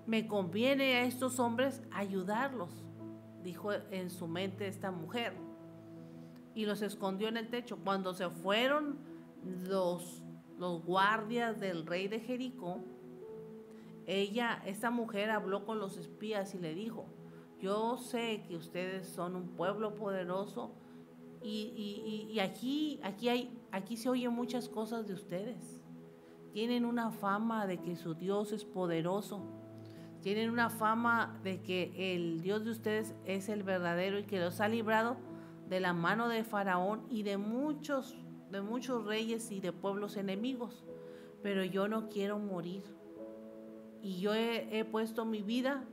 me conviene a estos hombres ayudarlos, dijo en su mente esta mujer, y los escondió en el techo. Cuando se fueron los guardias del rey de Jericó, esta mujer habló con los espías y le dijo, yo sé que ustedes son un pueblo poderoso y aquí se oyen muchas cosas de ustedes. Tienen una fama de que su Dios es poderoso. Tienen una fama de que el Dios de ustedes es el verdadero y que los ha librado de la mano de Faraón y de muchos reyes y de pueblos enemigos. Pero yo no quiero morir. Y yo he puesto mi vida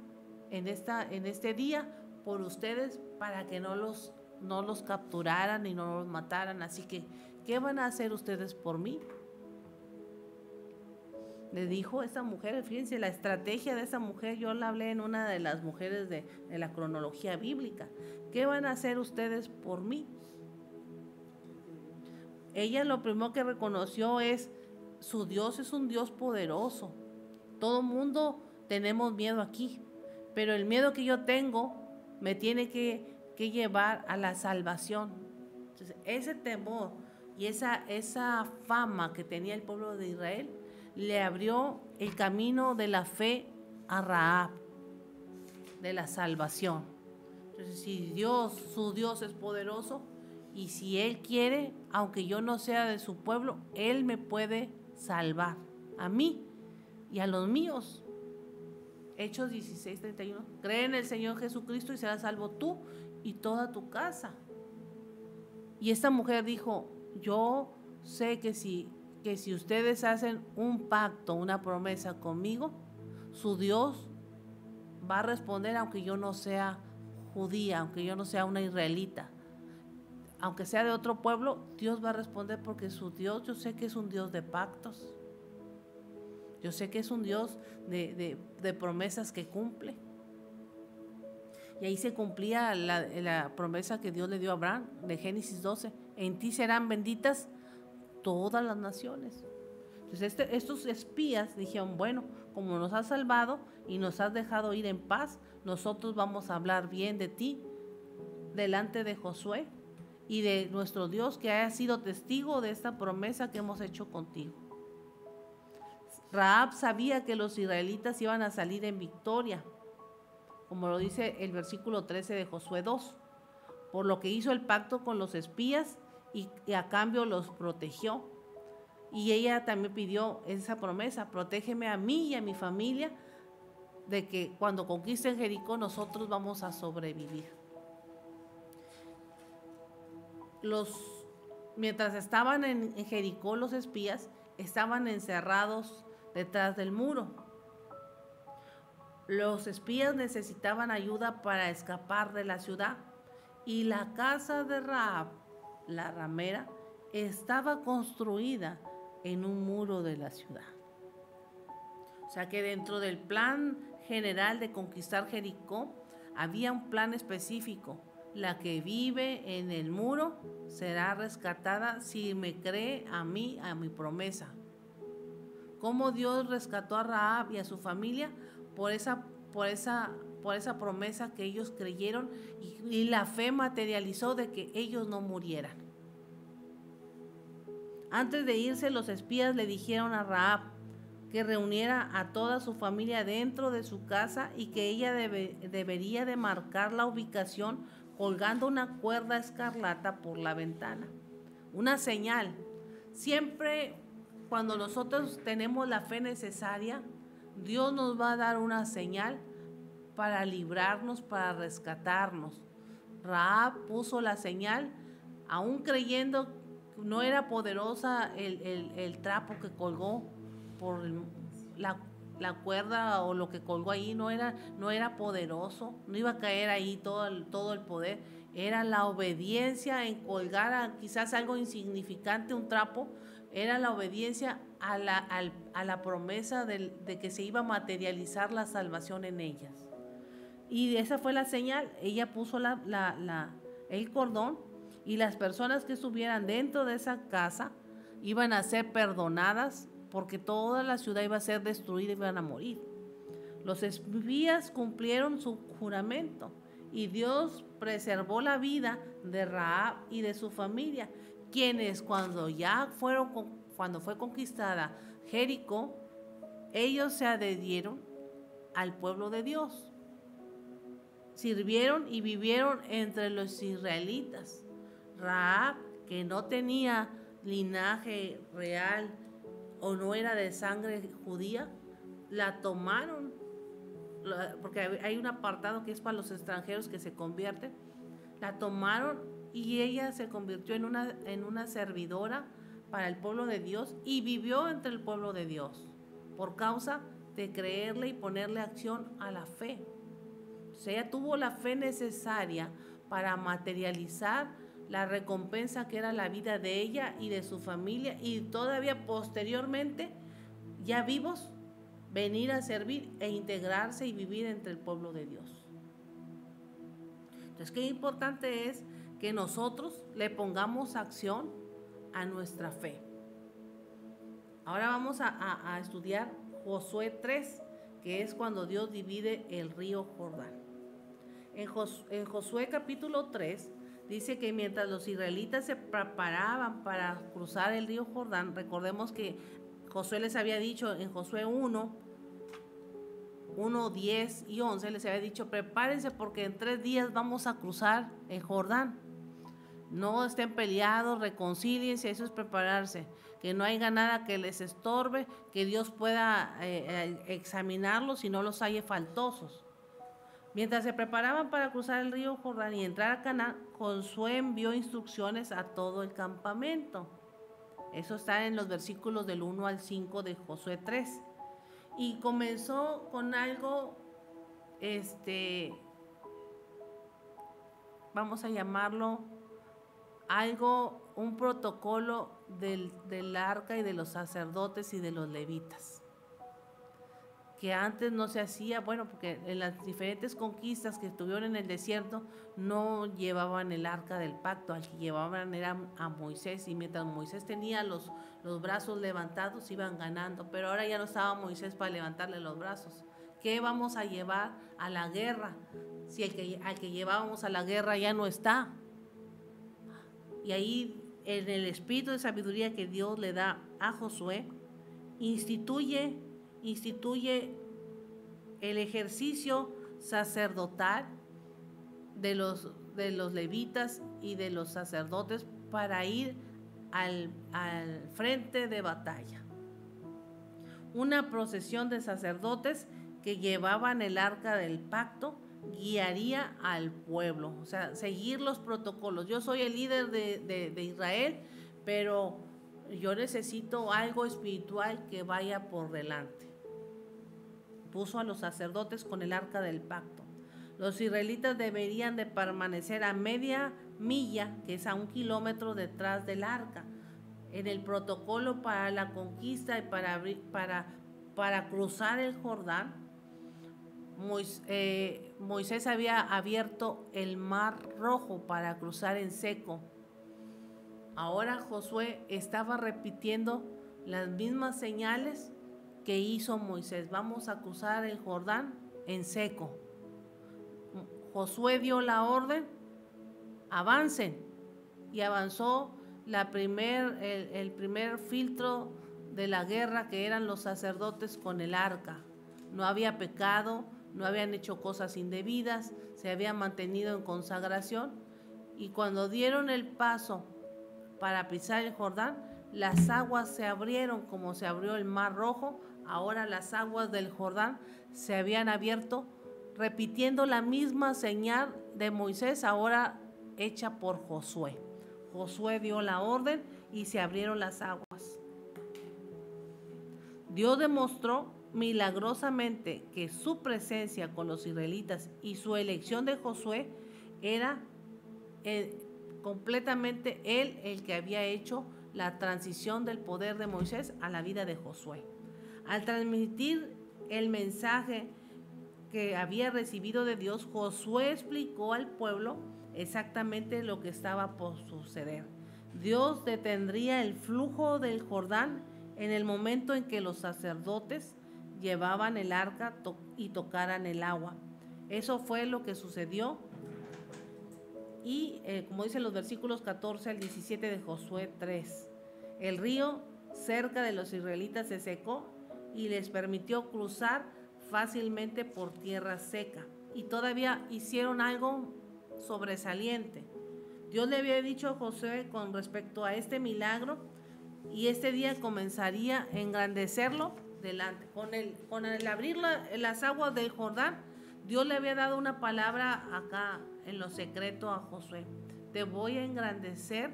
en este día por ustedes para que no los capturaran y no los mataran. Así que, ¿qué van a hacer ustedes por mí? Le dijo esta mujer. Fíjense la estrategia de esa mujer, yo la hablé en una de las mujeres de la cronología bíblica. ¿Qué van a hacer ustedes por mí? Ella lo primero que reconoció es, su Dios es un Dios poderoso. Todo mundo tenemos miedo aquí, pero el miedo que yo tengo me tiene que que llevar a la salvación. Entonces, ese temor y esa fama que tenía el pueblo de Israel le abrió el camino de la fe a Rahab, de la salvación. Entonces, si su Dios es poderoso, y si Él quiere, aunque yo no sea de su pueblo, Él me puede salvar, a mí y a los míos. Hechos 16:31. Cree en el Señor Jesucristo y serás salvo tú y toda tu casa. Y esta mujer dijo, yo sé que si ustedes hacen un pacto, una promesa conmigo, su Dios va a responder aunque yo no sea judía, aunque yo no sea una israelita. Aunque sea de otro pueblo, Dios va a responder porque su Dios, yo sé que es un Dios de pactos. Yo sé que es un Dios de promesas que cumple. Y ahí se cumplía la promesa que Dios le dio a Abraham de Génesis 12. En ti serán benditas todas las naciones. Entonces estos espías dijeron, bueno, como nos has salvado y nos has dejado ir en paz, nosotros vamos a hablar bien de ti delante de Josué y de nuestro Dios que haya sido testigo de esta promesa que hemos hecho contigo. Rahab sabía que los israelitas iban a salir en victoria, como lo dice el versículo 13 de Josué 2, por lo que hizo el pacto con los espías y a cambio los protegió. Y ella también pidió esa promesa, protégeme a mí y a mi familia de que cuando conquisten Jericó nosotros vamos a sobrevivir. Mientras estaban en Jericó, los espías estaban encerrados detrás del muro. Los espías necesitaban ayuda para escapar de la ciudad y la casa de Rahab, la ramera, estaba construida en un muro de la ciudad. O sea que dentro del plan general de conquistar Jericó había un plan específico. La que vive en el muro será rescatada si me cree a mí, a mi promesa. ¿Cómo Dios rescató a Rahab y a su familia? Por esa promesa que ellos creyeron y la fe materializó de que ellos no murieran. Antes de irse, los espías le dijeron a Rahab que reuniera a toda su familia dentro de su casa y que ella debería de marcar la ubicación colgando una cuerda escarlata por la ventana. Una señal. Siempre cuando nosotros tenemos la fe necesaria, Dios nos va a dar una señal para librarnos, para rescatarnos. Rahab puso la señal, aún creyendo que no era poderosa el trapo que colgó por la cuerda o lo que colgó ahí, no era poderoso, no iba a caer ahí todo el poder. Era la obediencia en colgar quizás algo insignificante, un trapo. Era la obediencia a la promesa de que se iba a materializar la salvación en ellas. Y esa fue la señal. Ella puso el cordón y las personas que estuvieran dentro de esa casa iban a ser perdonadas porque toda la ciudad iba a ser destruida y iban a morir. Los espías cumplieron su juramento y Dios preservó la vida de Rahab y de su familia, quienes cuando fue conquistada Jericó, ellos se adherieron al pueblo de Dios. Sirvieron y vivieron entre los israelitas. Rahab, que no tenía linaje real o no era de sangre judía, la tomaron, porque hay un apartado que es para los extranjeros que se convierten. La tomaron y ella se convirtió en una servidora para el pueblo de Dios y vivió entre el pueblo de Dios por causa de creerle y ponerle acción a la fe. O sea, ella tuvo la fe necesaria para materializar la recompensa que era la vida de ella y de su familia, y todavía posteriormente, ya vivos, venir a servir e integrarse y vivir entre el pueblo de Dios. Entonces, qué importante es que nosotros le pongamos acción a nuestra fe. Ahora vamos a estudiar Josué 3, que es cuando Dios divide el río Jordán. En Josué capítulo 3 dice que mientras los israelitas se preparaban para cruzar el río Jordán, recordemos que Josué les había dicho en Josué 1, 10 y 11, les había dicho, prepárense porque en 3 días vamos a cruzar el Jordán. No estén peleados, reconcíliense, eso es prepararse. Que no haya nada que les estorbe, que Dios pueda examinarlos y no los halle faltosos. Mientras se preparaban para cruzar el río Jordán y entrar a Canaán, Josué envió instrucciones a todo el campamento. Eso está en los versículos del 1 al 5 de Josué 3. Y comenzó con algo, vamos a llamarlo un protocolo del arca y de los sacerdotes y de los levitas, que antes no se hacía, porque en las diferentes conquistas que tuvieron en el desierto no llevaban el arca del pacto, al que llevaban era a Moisés, y mientras Moisés tenía los brazos levantados iban ganando, pero ahora ya no estaba Moisés para levantarle los brazos. ¿Qué vamos a llevar a la guerra si al que llevábamos a la guerra ya no está? Y ahí, en el espíritu de sabiduría que Dios le da a Josué, instituye el ejercicio sacerdotal de los levitas y de los sacerdotes para ir al frente de batalla. Una procesión de sacerdotes que llevaban el arca del pacto guiaría al pueblo, o sea, seguir los protocolos. Yo soy el líder de Israel, pero yo necesito algo espiritual que vaya por delante. Puso a los sacerdotes con el arca del pacto. Los israelitas deberían de permanecer a media milla, que es a 1 kilómetro detrás del arca. En el protocolo para la conquista y para cruzar el Jordán, Moisés había abierto el mar Rojo para cruzar en seco. Ahora Josué estaba repitiendo las mismas señales que hizo Moisés. Vamos a cruzar el Jordán en seco. Josué dio la orden, avancen, y avanzó el primer filtro de la guerra, que eran los sacerdotes con el arca. No había pecado, no habían hecho cosas indebidas, se habían mantenido en consagración, y cuando dieron el paso para pisar el Jordán, las aguas se abrieron como se abrió el mar Rojo. Ahora las aguas del Jordán se habían abierto, repitiendo la misma señal de Moisés, ahora hecha por Josué. Josué dio la orden y se abrieron las aguas. Dios demostró milagrosamente que su presencia con los israelitas y su elección de Josué era completamente él el que había hecho la transición del poder de Moisés a la vida de Josué. Al transmitir el mensaje que había recibido de Dios, Josué explicó al pueblo exactamente lo que estaba por suceder. Dios detendría el flujo del Jordán en el momento en que los sacerdotes llevaban el arca y tocaran el agua. Eso fue lo que sucedió. Y como dicen los versículos 14 al 17 de Josué 3, el río cerca de los israelitas se secó y les permitió cruzar fácilmente por tierra seca. Y todavía hicieron algo sobresaliente. Dios le había dicho a Josué con respecto a este milagro, y este día comenzaría a engrandecerlo delante. Con el abrir las aguas del Jordán, Dios le había dado una palabra acá en lo secreto a Josué. Te voy a engrandecer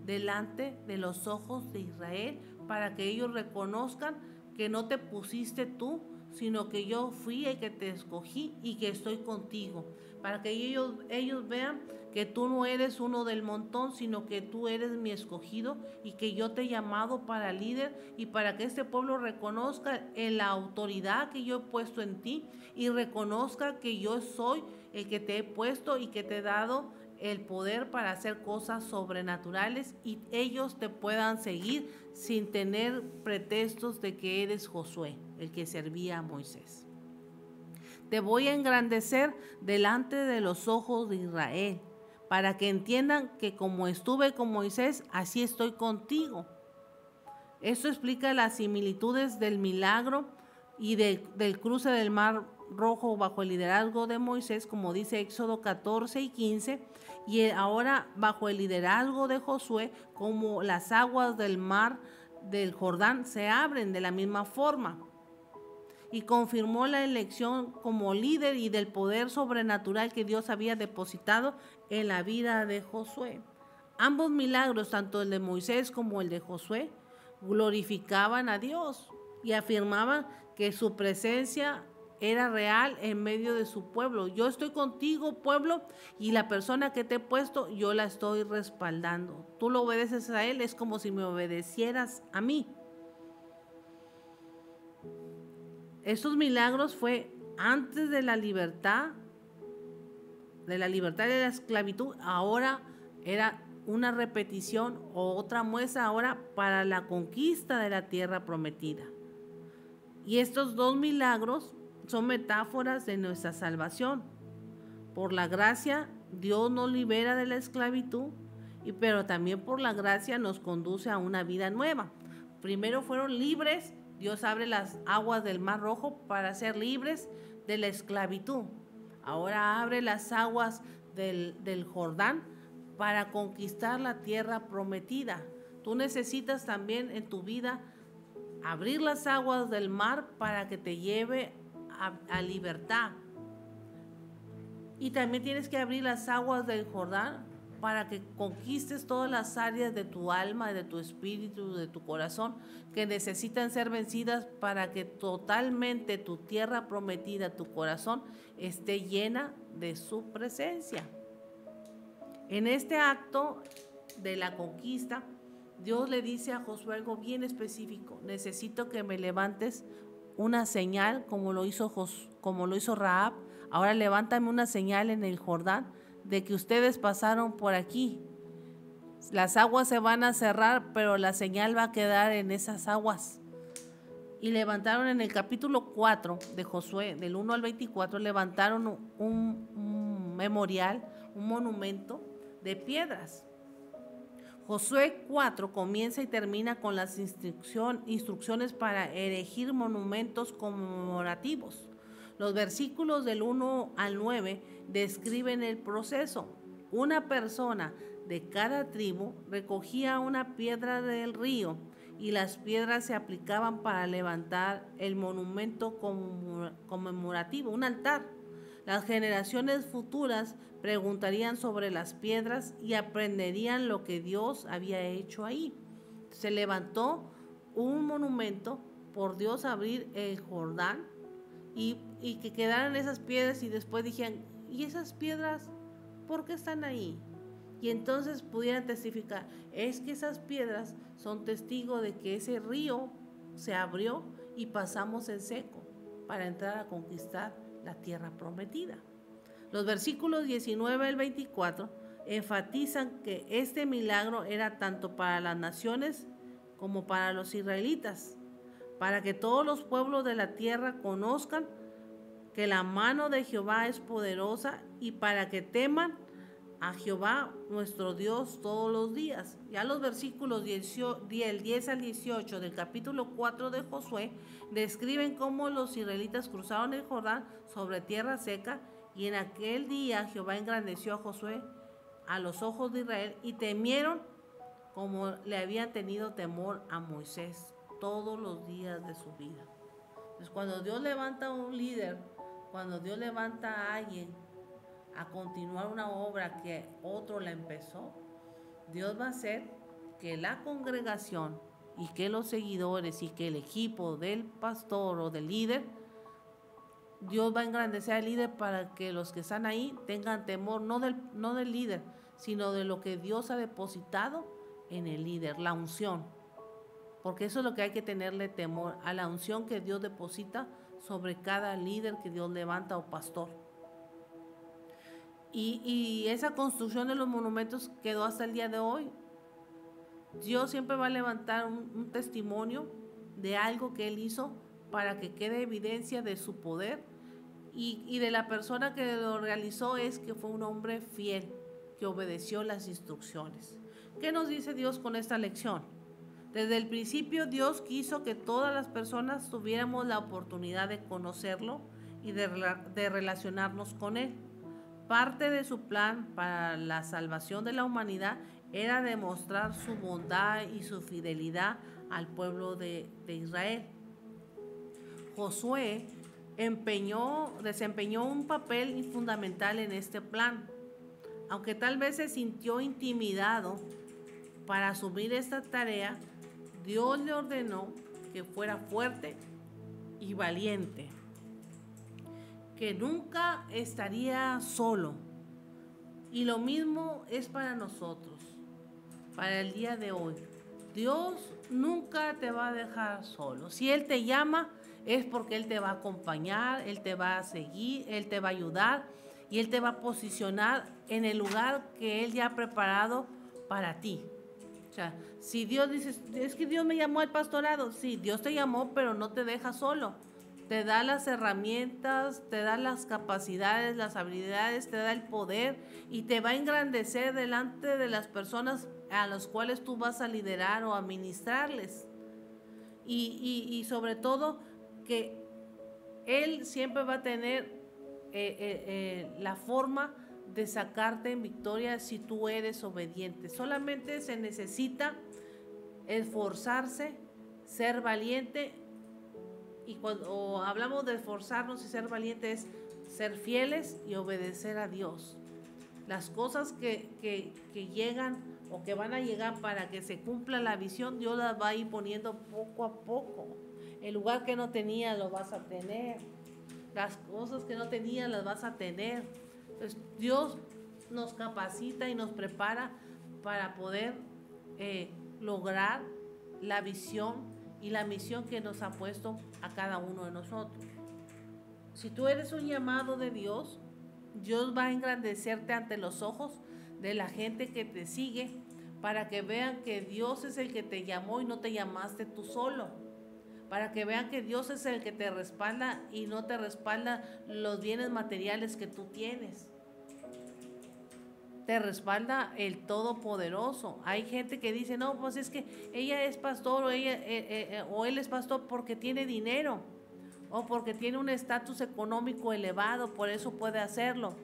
delante de los ojos de Israel, para que ellos reconozcan que no te pusiste tú, sino que yo fui el que te escogí y que estoy contigo, para que ellos vean que tú no eres uno del montón, sino que tú eres mi escogido y que yo te he llamado para líder, y para que este pueblo reconozca en la autoridad que yo he puesto en ti y reconozca que yo soy el que te he puesto y que te he dado el poder para hacer cosas sobrenaturales, y ellos te puedan seguir sin tener pretextos de que eres Josué, el que servía a Moisés. te voy a engrandecer delante de los ojos de Israel, para que entiendan que como estuve con Moisés, así estoy contigo. Esto explica las similitudes del milagro y del cruce del Mar Rojo bajo el liderazgo de Moisés, como dice Éxodo 14 y 15, y ahora bajo el liderazgo de Josué, como las aguas del mar del Jordán se abren de la misma forma. Y confirmó la elección como líder y del poder sobrenatural que Dios había depositado en la vida de Josué. Ambos milagros, tanto el de Moisés como el de Josué, glorificaban a Dios y afirmaban que su presencia era real en medio de su pueblo. Yo estoy contigo, pueblo, y la persona que te he puesto, yo la estoy respaldando. Tú lo obedeces a Él, es como si me obedecieras a mí. Estos milagros fue antes de la libertad y de la esclavitud. Ahora era una repetición o otra muestra ahora para la conquista de la tierra prometida. Y estos dos milagros son metáforas de nuestra salvación. Por la gracia, Dios nos libera de la esclavitud, pero también por la gracia nos conduce a una vida nueva. Primero fueron libres. Dios abre las aguas del Mar Rojo para ser libres de la esclavitud. Ahora abre las aguas del Jordán para conquistar la tierra prometida. Tú necesitas también en tu vida abrir las aguas del mar para que te lleve a libertad. Y también tienes que abrir las aguas del Jordán para que conquistes todas las áreas de tu alma, de tu espíritu, de tu corazón, que necesitan ser vencidas para que totalmente tu tierra prometida, tu corazón, esté llena de su presencia. En este acto de la conquista, Dios le dice a Josué algo bien específico: necesito que me levantes una señal como lo hizo Rahab. Ahora levántame una señal en el Jordán de que ustedes pasaron por aquí. Las aguas se van a cerrar, pero la señal va a quedar en esas aguas. Y levantaron en el capítulo 4 de Josué, del 1 al 24, levantaron un memorial, un monumento de piedras. Josué 4 comienza y termina con las instrucciones para erigir monumentos conmemorativos. Los versículos del 1 al 9 describen el proceso. Una persona de cada tribu recogía una piedra del río y las piedras se aplicaban para levantar el monumento conmemorativo, un altar. Las generaciones futuras preguntarían sobre las piedras y aprenderían lo que Dios había hecho ahí. Se levantó un monumento por Dios abrir el Jordán y que quedaran esas piedras, y después dijeran: ¿y esas piedras por qué están ahí? Y entonces pudieran testificar: es que esas piedras son testigo de que ese río se abrió y pasamos en seco para entrar a conquistar la tierra prometida. Los versículos 19 al 24 enfatizan que este milagro era tanto para las naciones como para los israelitas, para que todos los pueblos de la tierra conozcan que la mano de Jehová es poderosa y para que teman a Jehová nuestro Dios todos los días. Ya los versículos 10 al 18 del capítulo 4 de Josué describen cómo los israelitas cruzaron el Jordán sobre tierra seca, y en aquel día Jehová engrandeció a Josué a los ojos de Israel y temieron como le habían tenido temor a Moisés todos los días de su vida. Entonces, cuando Dios levanta a un líder, cuando Dios levanta a alguien a continuar una obra que otro la empezó, Dios va a hacer que la congregación y que los seguidores y que el equipo del pastor o del líder, Dios va a engrandecer al líder para que los que están ahí tengan temor, no del líder, sino de lo que Dios ha depositado en el líder, la unción. Porque eso es lo que hay que tenerle temor, a la unción que Dios deposita sobre cada líder que Dios levanta o pastor. Y esa construcción de los monumentos quedó hasta el día de hoy. Dios siempre va a levantar un testimonio de algo que Él hizo para que quede evidencia de su poder y de la persona que lo realizó es que fue un hombre fiel, que obedeció las instrucciones. ¿Qué nos dice Dios con esta lección? Desde el principio Dios quiso que todas las personas tuviéramos la oportunidad de conocerlo y de relacionarnos con Él. Parte de su plan para la salvación de la humanidad era demostrar su bondad y su fidelidad al pueblo de Israel. Josué desempeñó un papel fundamental en este plan. Aunque tal vez se sintió intimidado para asumir esta tarea, Dios le ordenó que fuera fuerte y valiente, que nunca estaría solo. Y lo mismo es para nosotros, para el día de hoy. Dios nunca te va a dejar solo. Si Él te llama, es porque Él te va a acompañar, Él te va a seguir, Él te va a ayudar y Él te va a posicionar en el lugar que Él ya ha preparado para ti. O sea, si Dios dice, es que Dios me llamó al pastorado, sí, Dios te llamó, pero no te deja solo. Te da las herramientas, te da las capacidades, las habilidades, te da el poder y te va a engrandecer delante de las personas a las cuales tú vas a liderar o a ministrarles. Y sobre todo que Él siempre va a tener la forma de sacarte en victoria si tú eres obediente. Solamente se necesita esforzarse, ser valiente. Y cuando hablamos de esforzarnos y ser valientes, es ser fieles y obedecer a Dios. Las cosas que llegan o que van a llegar para que se cumpla la visión, Dios las va a ir poniendo poco a poco. El lugar que no tenías lo vas a tener. Las cosas que no tenías las vas a tener. Entonces, Dios nos capacita y nos prepara para poder lograr la visión y la misión que nos ha puesto a cada uno de nosotros. Si tú eres un llamado de Dios, Dios va a engrandecerte ante los ojos de la gente que te sigue para que vean que Dios es el que te llamó y no te llamaste tú solo. Para que vean que Dios es el que te respalda y no te respalda los bienes materiales que tú tienes. Te respalda el Todopoderoso. Hay gente que dice, no, pues es que ella es pastor o él es pastor porque tiene dinero o porque tiene un estatus económico elevado, por eso puede hacerlo.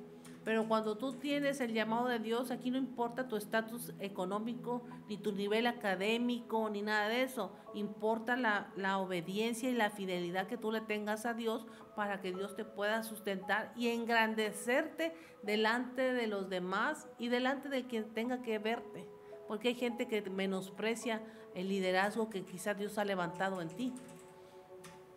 Pero cuando tú tienes el llamado de Dios, aquí no importa tu estatus económico, ni tu nivel académico, ni nada de eso. Importa la obediencia y la fidelidad que tú le tengas a Dios para que Dios te pueda sustentar y engrandecerte delante de los demás y delante de quien tenga que verte. Porque hay gente que menosprecia el liderazgo que quizás Dios ha levantado en ti.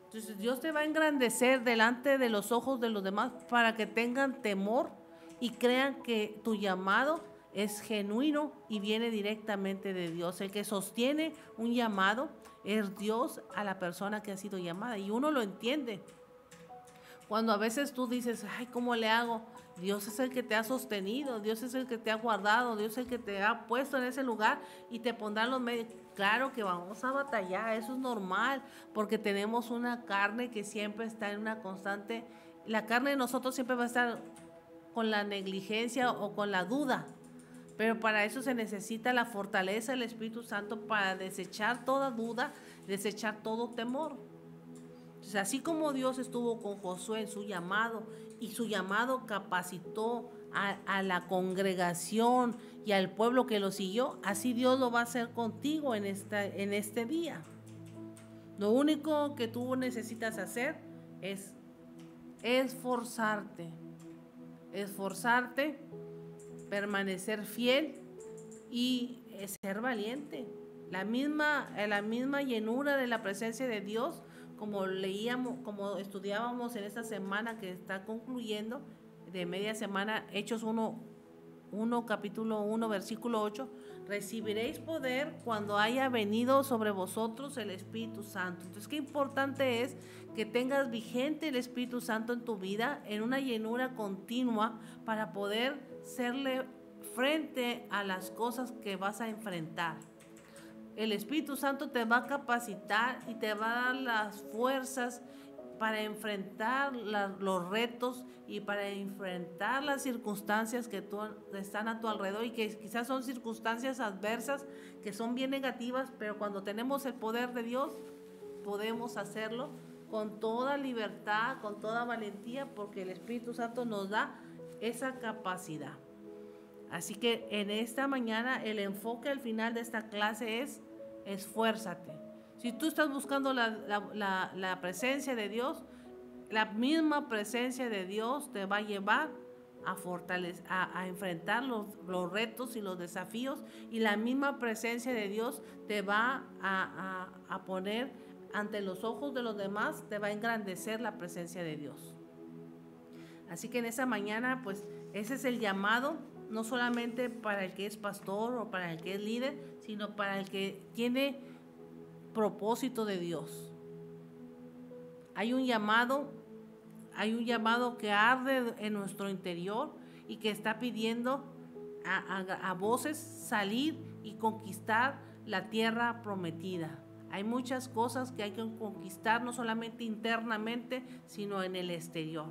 Entonces Dios te va a engrandecer delante de los ojos de los demás para que tengan temor y crean que tu llamado es genuino y viene directamente de Dios. El que sostiene un llamado es Dios a la persona que ha sido llamada y uno lo entiende. Cuando a veces tú dices, ay, ¿cómo le hago? Dios es el que te ha sostenido, Dios es el que te ha guardado, Dios es el que te ha puesto en ese lugar y te pondrá los medios. Claro que vamos a batallar, eso es normal, porque tenemos una carne que siempre está en una constante, la carne de nosotros siempre va a estar con la negligencia o con la duda, pero para eso se necesita la fortaleza del Espíritu Santo para desechar toda duda, desechar todo temor. Entonces, así como Dios estuvo con Josué en su llamado y su llamado capacitó a la congregación y al pueblo que lo siguió, así Dios lo va a hacer contigo en este día. Lo único que tú necesitas hacer es esforzarte, permanecer fiel y ser valiente. La misma llenura de la presencia de Dios, como leíamos, como estudiábamos en esta semana que está concluyendo, de media semana, Hechos 1, capítulo 1, versículo 8, recibiréis poder cuando haya venido sobre vosotros el Espíritu Santo. Entonces, qué importante es que tengas vigente el Espíritu Santo en tu vida, en una llenura continua, para poder serle frente a las cosas que vas a enfrentar. El Espíritu Santo te va a capacitar y te va a dar las fuerzas para enfrentar los retos y para enfrentar las circunstancias que están a tu alrededor y que quizás son circunstancias adversas, que son bien negativas, pero cuando tenemos el poder de Dios, podemos hacerlo con toda libertad, con toda valentía, porque el Espíritu Santo nos da esa capacidad. Así que en esta mañana el enfoque al final de esta clase es: esfuérzate. Si tú estás buscando la presencia de Dios, la misma presencia de Dios te va a llevar a fortalecer, a enfrentar los retos y los desafíos, y la misma presencia de Dios te va a poner ante los ojos de los demás, te va a engrandecer la presencia de Dios. Así que en esa mañana, pues ese es el llamado, no solamente para el que es pastor o para el que es líder, sino para el que tiene propósito de Dios. Hay un llamado que arde en nuestro interior y que está pidiendo a voces salir y conquistar la tierra prometida. Hay muchas cosas que hay que conquistar, no solamente internamente, sino en el exterior.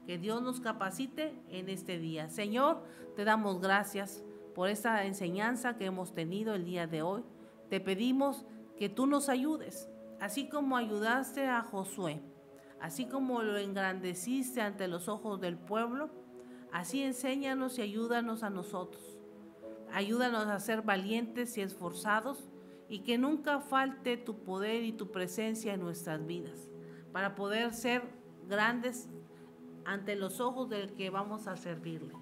Que Dios nos capacite en este día. Señor, te damos gracias por esta enseñanza que hemos tenido el día de hoy. Te pedimos que tú nos ayudes, así como ayudaste a Josué, así como lo engrandeciste ante los ojos del pueblo, así enséñanos y ayúdanos a nosotros. Ayúdanos a ser valientes y esforzados, y que nunca falte tu poder y tu presencia en nuestras vidas, para poder ser grandes ante los ojos del que vamos a servirle,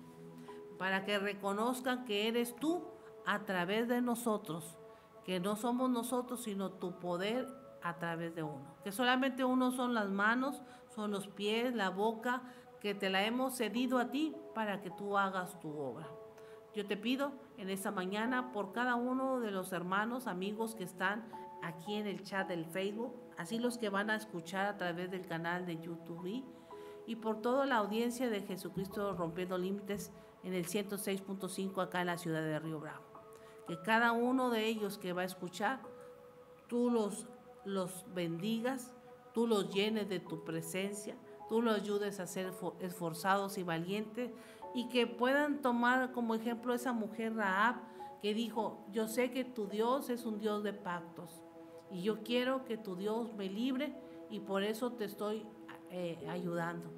para que reconozcan que eres tú a través de nosotros, que no somos nosotros, sino tu poder a través de uno, que solamente uno son las manos, son los pies, la boca, que te la hemos cedido a ti para que tú hagas tu obra. Yo te pido en esta mañana por cada uno de los hermanos, amigos que están aquí en el chat del Facebook, así los que van a escuchar a través del canal de YouTube, y por toda la audiencia de Jesucristo Rompiendo Límites en el 106.5 acá en la ciudad de Río Bravo. Que cada uno de ellos que va a escuchar, tú los bendigas, tú los llenes de tu presencia, tú los ayudes a ser esforzados y valientes, y que puedan tomar como ejemplo esa mujer Rahab que dijo: yo sé que tu Dios es un Dios de pactos y yo quiero que tu Dios me libre, y por eso te estoy ayudando.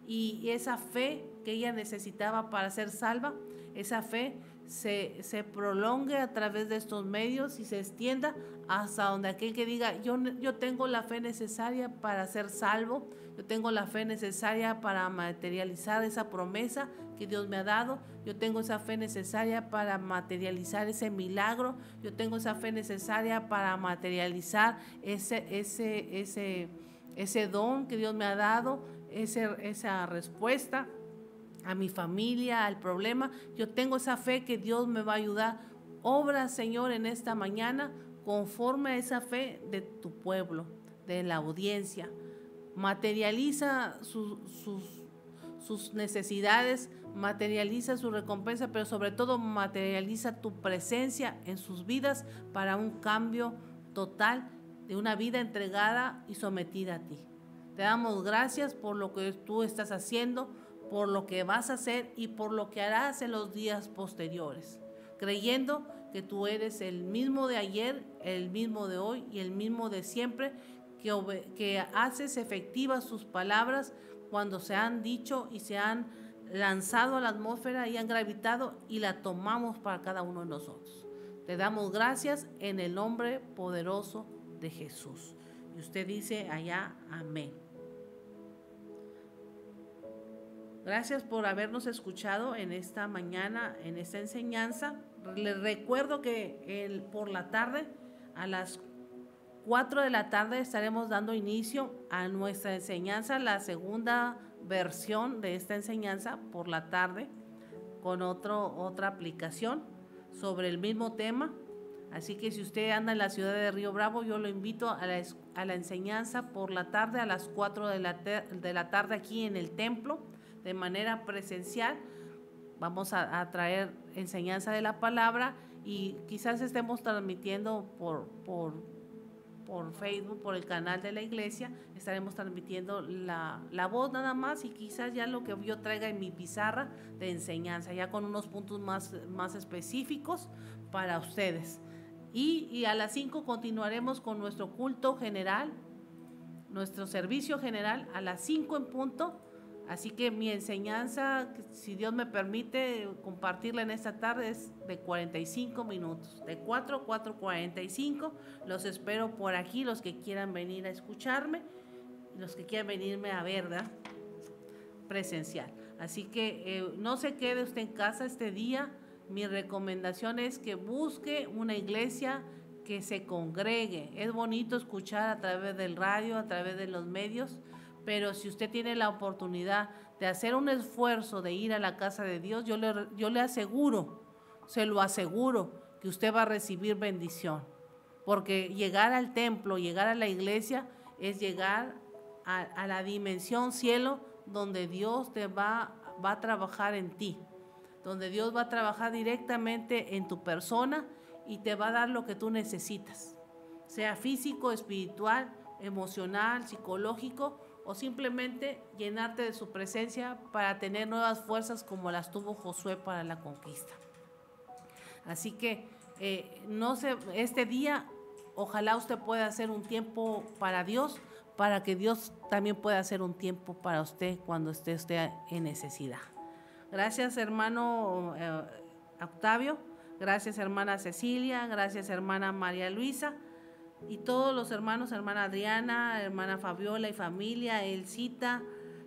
Y esa fe que ella necesitaba para ser salva, esa fe se prolongue a través de estos medios y se extienda hasta donde aquel que diga: yo tengo la fe necesaria para ser salvo, yo tengo la fe necesaria para materializar esa promesa que Dios me ha dado, yo tengo esa fe necesaria para materializar ese milagro, yo tengo esa fe necesaria para materializar ese don que Dios me ha dado, esa respuesta a mi familia, al problema. Yo tengo esa fe que Dios me va a ayudar. Obra, Señor, en esta mañana conforme a esa fe de tu pueblo, de la audiencia. Materializa sus necesidades, materializa su recompensa, pero sobre todo materializa tu presencia en sus vidas para un cambio total de una vida entregada y sometida a ti. Te damos gracias por lo que tú estás haciendo, por lo que vas a hacer y por lo que harás en los días posteriores, creyendo que tú eres el mismo de ayer, el mismo de hoy y el mismo de siempre, que haces efectivas sus palabras cuando se han dicho y se han lanzado a la atmósfera y han gravitado, y la tomamos para cada uno de nosotros. Te damos gracias en el nombre poderoso de Jesús. Y usted dice allá: amén. Gracias por habernos escuchado en esta mañana, en esta enseñanza. Les recuerdo que por la tarde, a las 4 de la tarde, estaremos dando inicio a nuestra enseñanza, la segunda versión de esta enseñanza por la tarde, con otra aplicación sobre el mismo tema. Así que si usted anda en la ciudad de Río Bravo, yo lo invito a la enseñanza por la tarde, a las 4 de la tarde aquí en el templo, de manera presencial. Vamos a traer enseñanza de la palabra, y quizás estemos transmitiendo por Facebook, por el canal de la iglesia. Estaremos transmitiendo la voz nada más y quizás ya lo que yo traiga en mi pizarra de enseñanza, ya con unos puntos más específicos para ustedes. Y a las 5 continuaremos con nuestro culto general, nuestro servicio general a las 5 en punto. Así que mi enseñanza, si Dios me permite compartirla en esta tarde, es de 45 minutos, de 4 a 4:45. Los espero por aquí, los que quieran venir a escucharme, los que quieran venirme a ver, ¿verdad? Presencial. Así que no se quede usted en casa este día. Mi recomendación es que busque una iglesia que se congregue. Es bonito escuchar a través del radio, a través de los medios, pero si usted tiene la oportunidad de hacer un esfuerzo de ir a la casa de Dios, yo le aseguro, se lo aseguro, que usted va a recibir bendición. Porque llegar al templo, llegar a la iglesia, es llegar a la dimensión cielo, donde Dios va a trabajar en ti, donde Dios va a trabajar directamente en tu persona y te va a dar lo que tú necesitas, sea físico, espiritual, emocional, psicológico, o simplemente llenarte de su presencia para tener nuevas fuerzas como las tuvo Josué para la conquista. Así que este día ojalá usted pueda hacer un tiempo para Dios, para que Dios también pueda hacer un tiempo para usted cuando esté usted en necesidad. Gracias, hermano Octavio, gracias, hermana Cecilia, gracias, hermana María Luisa, y todos los hermanos, hermana Adriana, hermana Fabiola y familia, Elcita,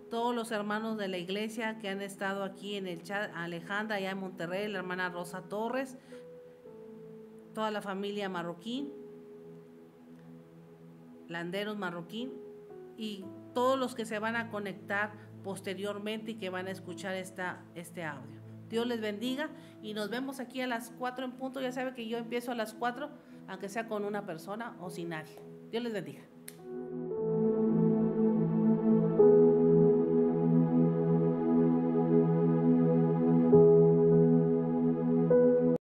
todos los hermanos de la iglesia que han estado aquí en el chat, Alejandra allá en Monterrey, la hermana Rosa Torres, toda la familia Marroquín, Landeros Marroquín, y todos los que se van a conectar posteriormente y que van a escuchar este audio. Dios les bendiga y nos vemos aquí a las 4 en punto. Ya sabe que yo empiezo a las 4, aunque sea con una persona o sin nadie. Dios les bendiga.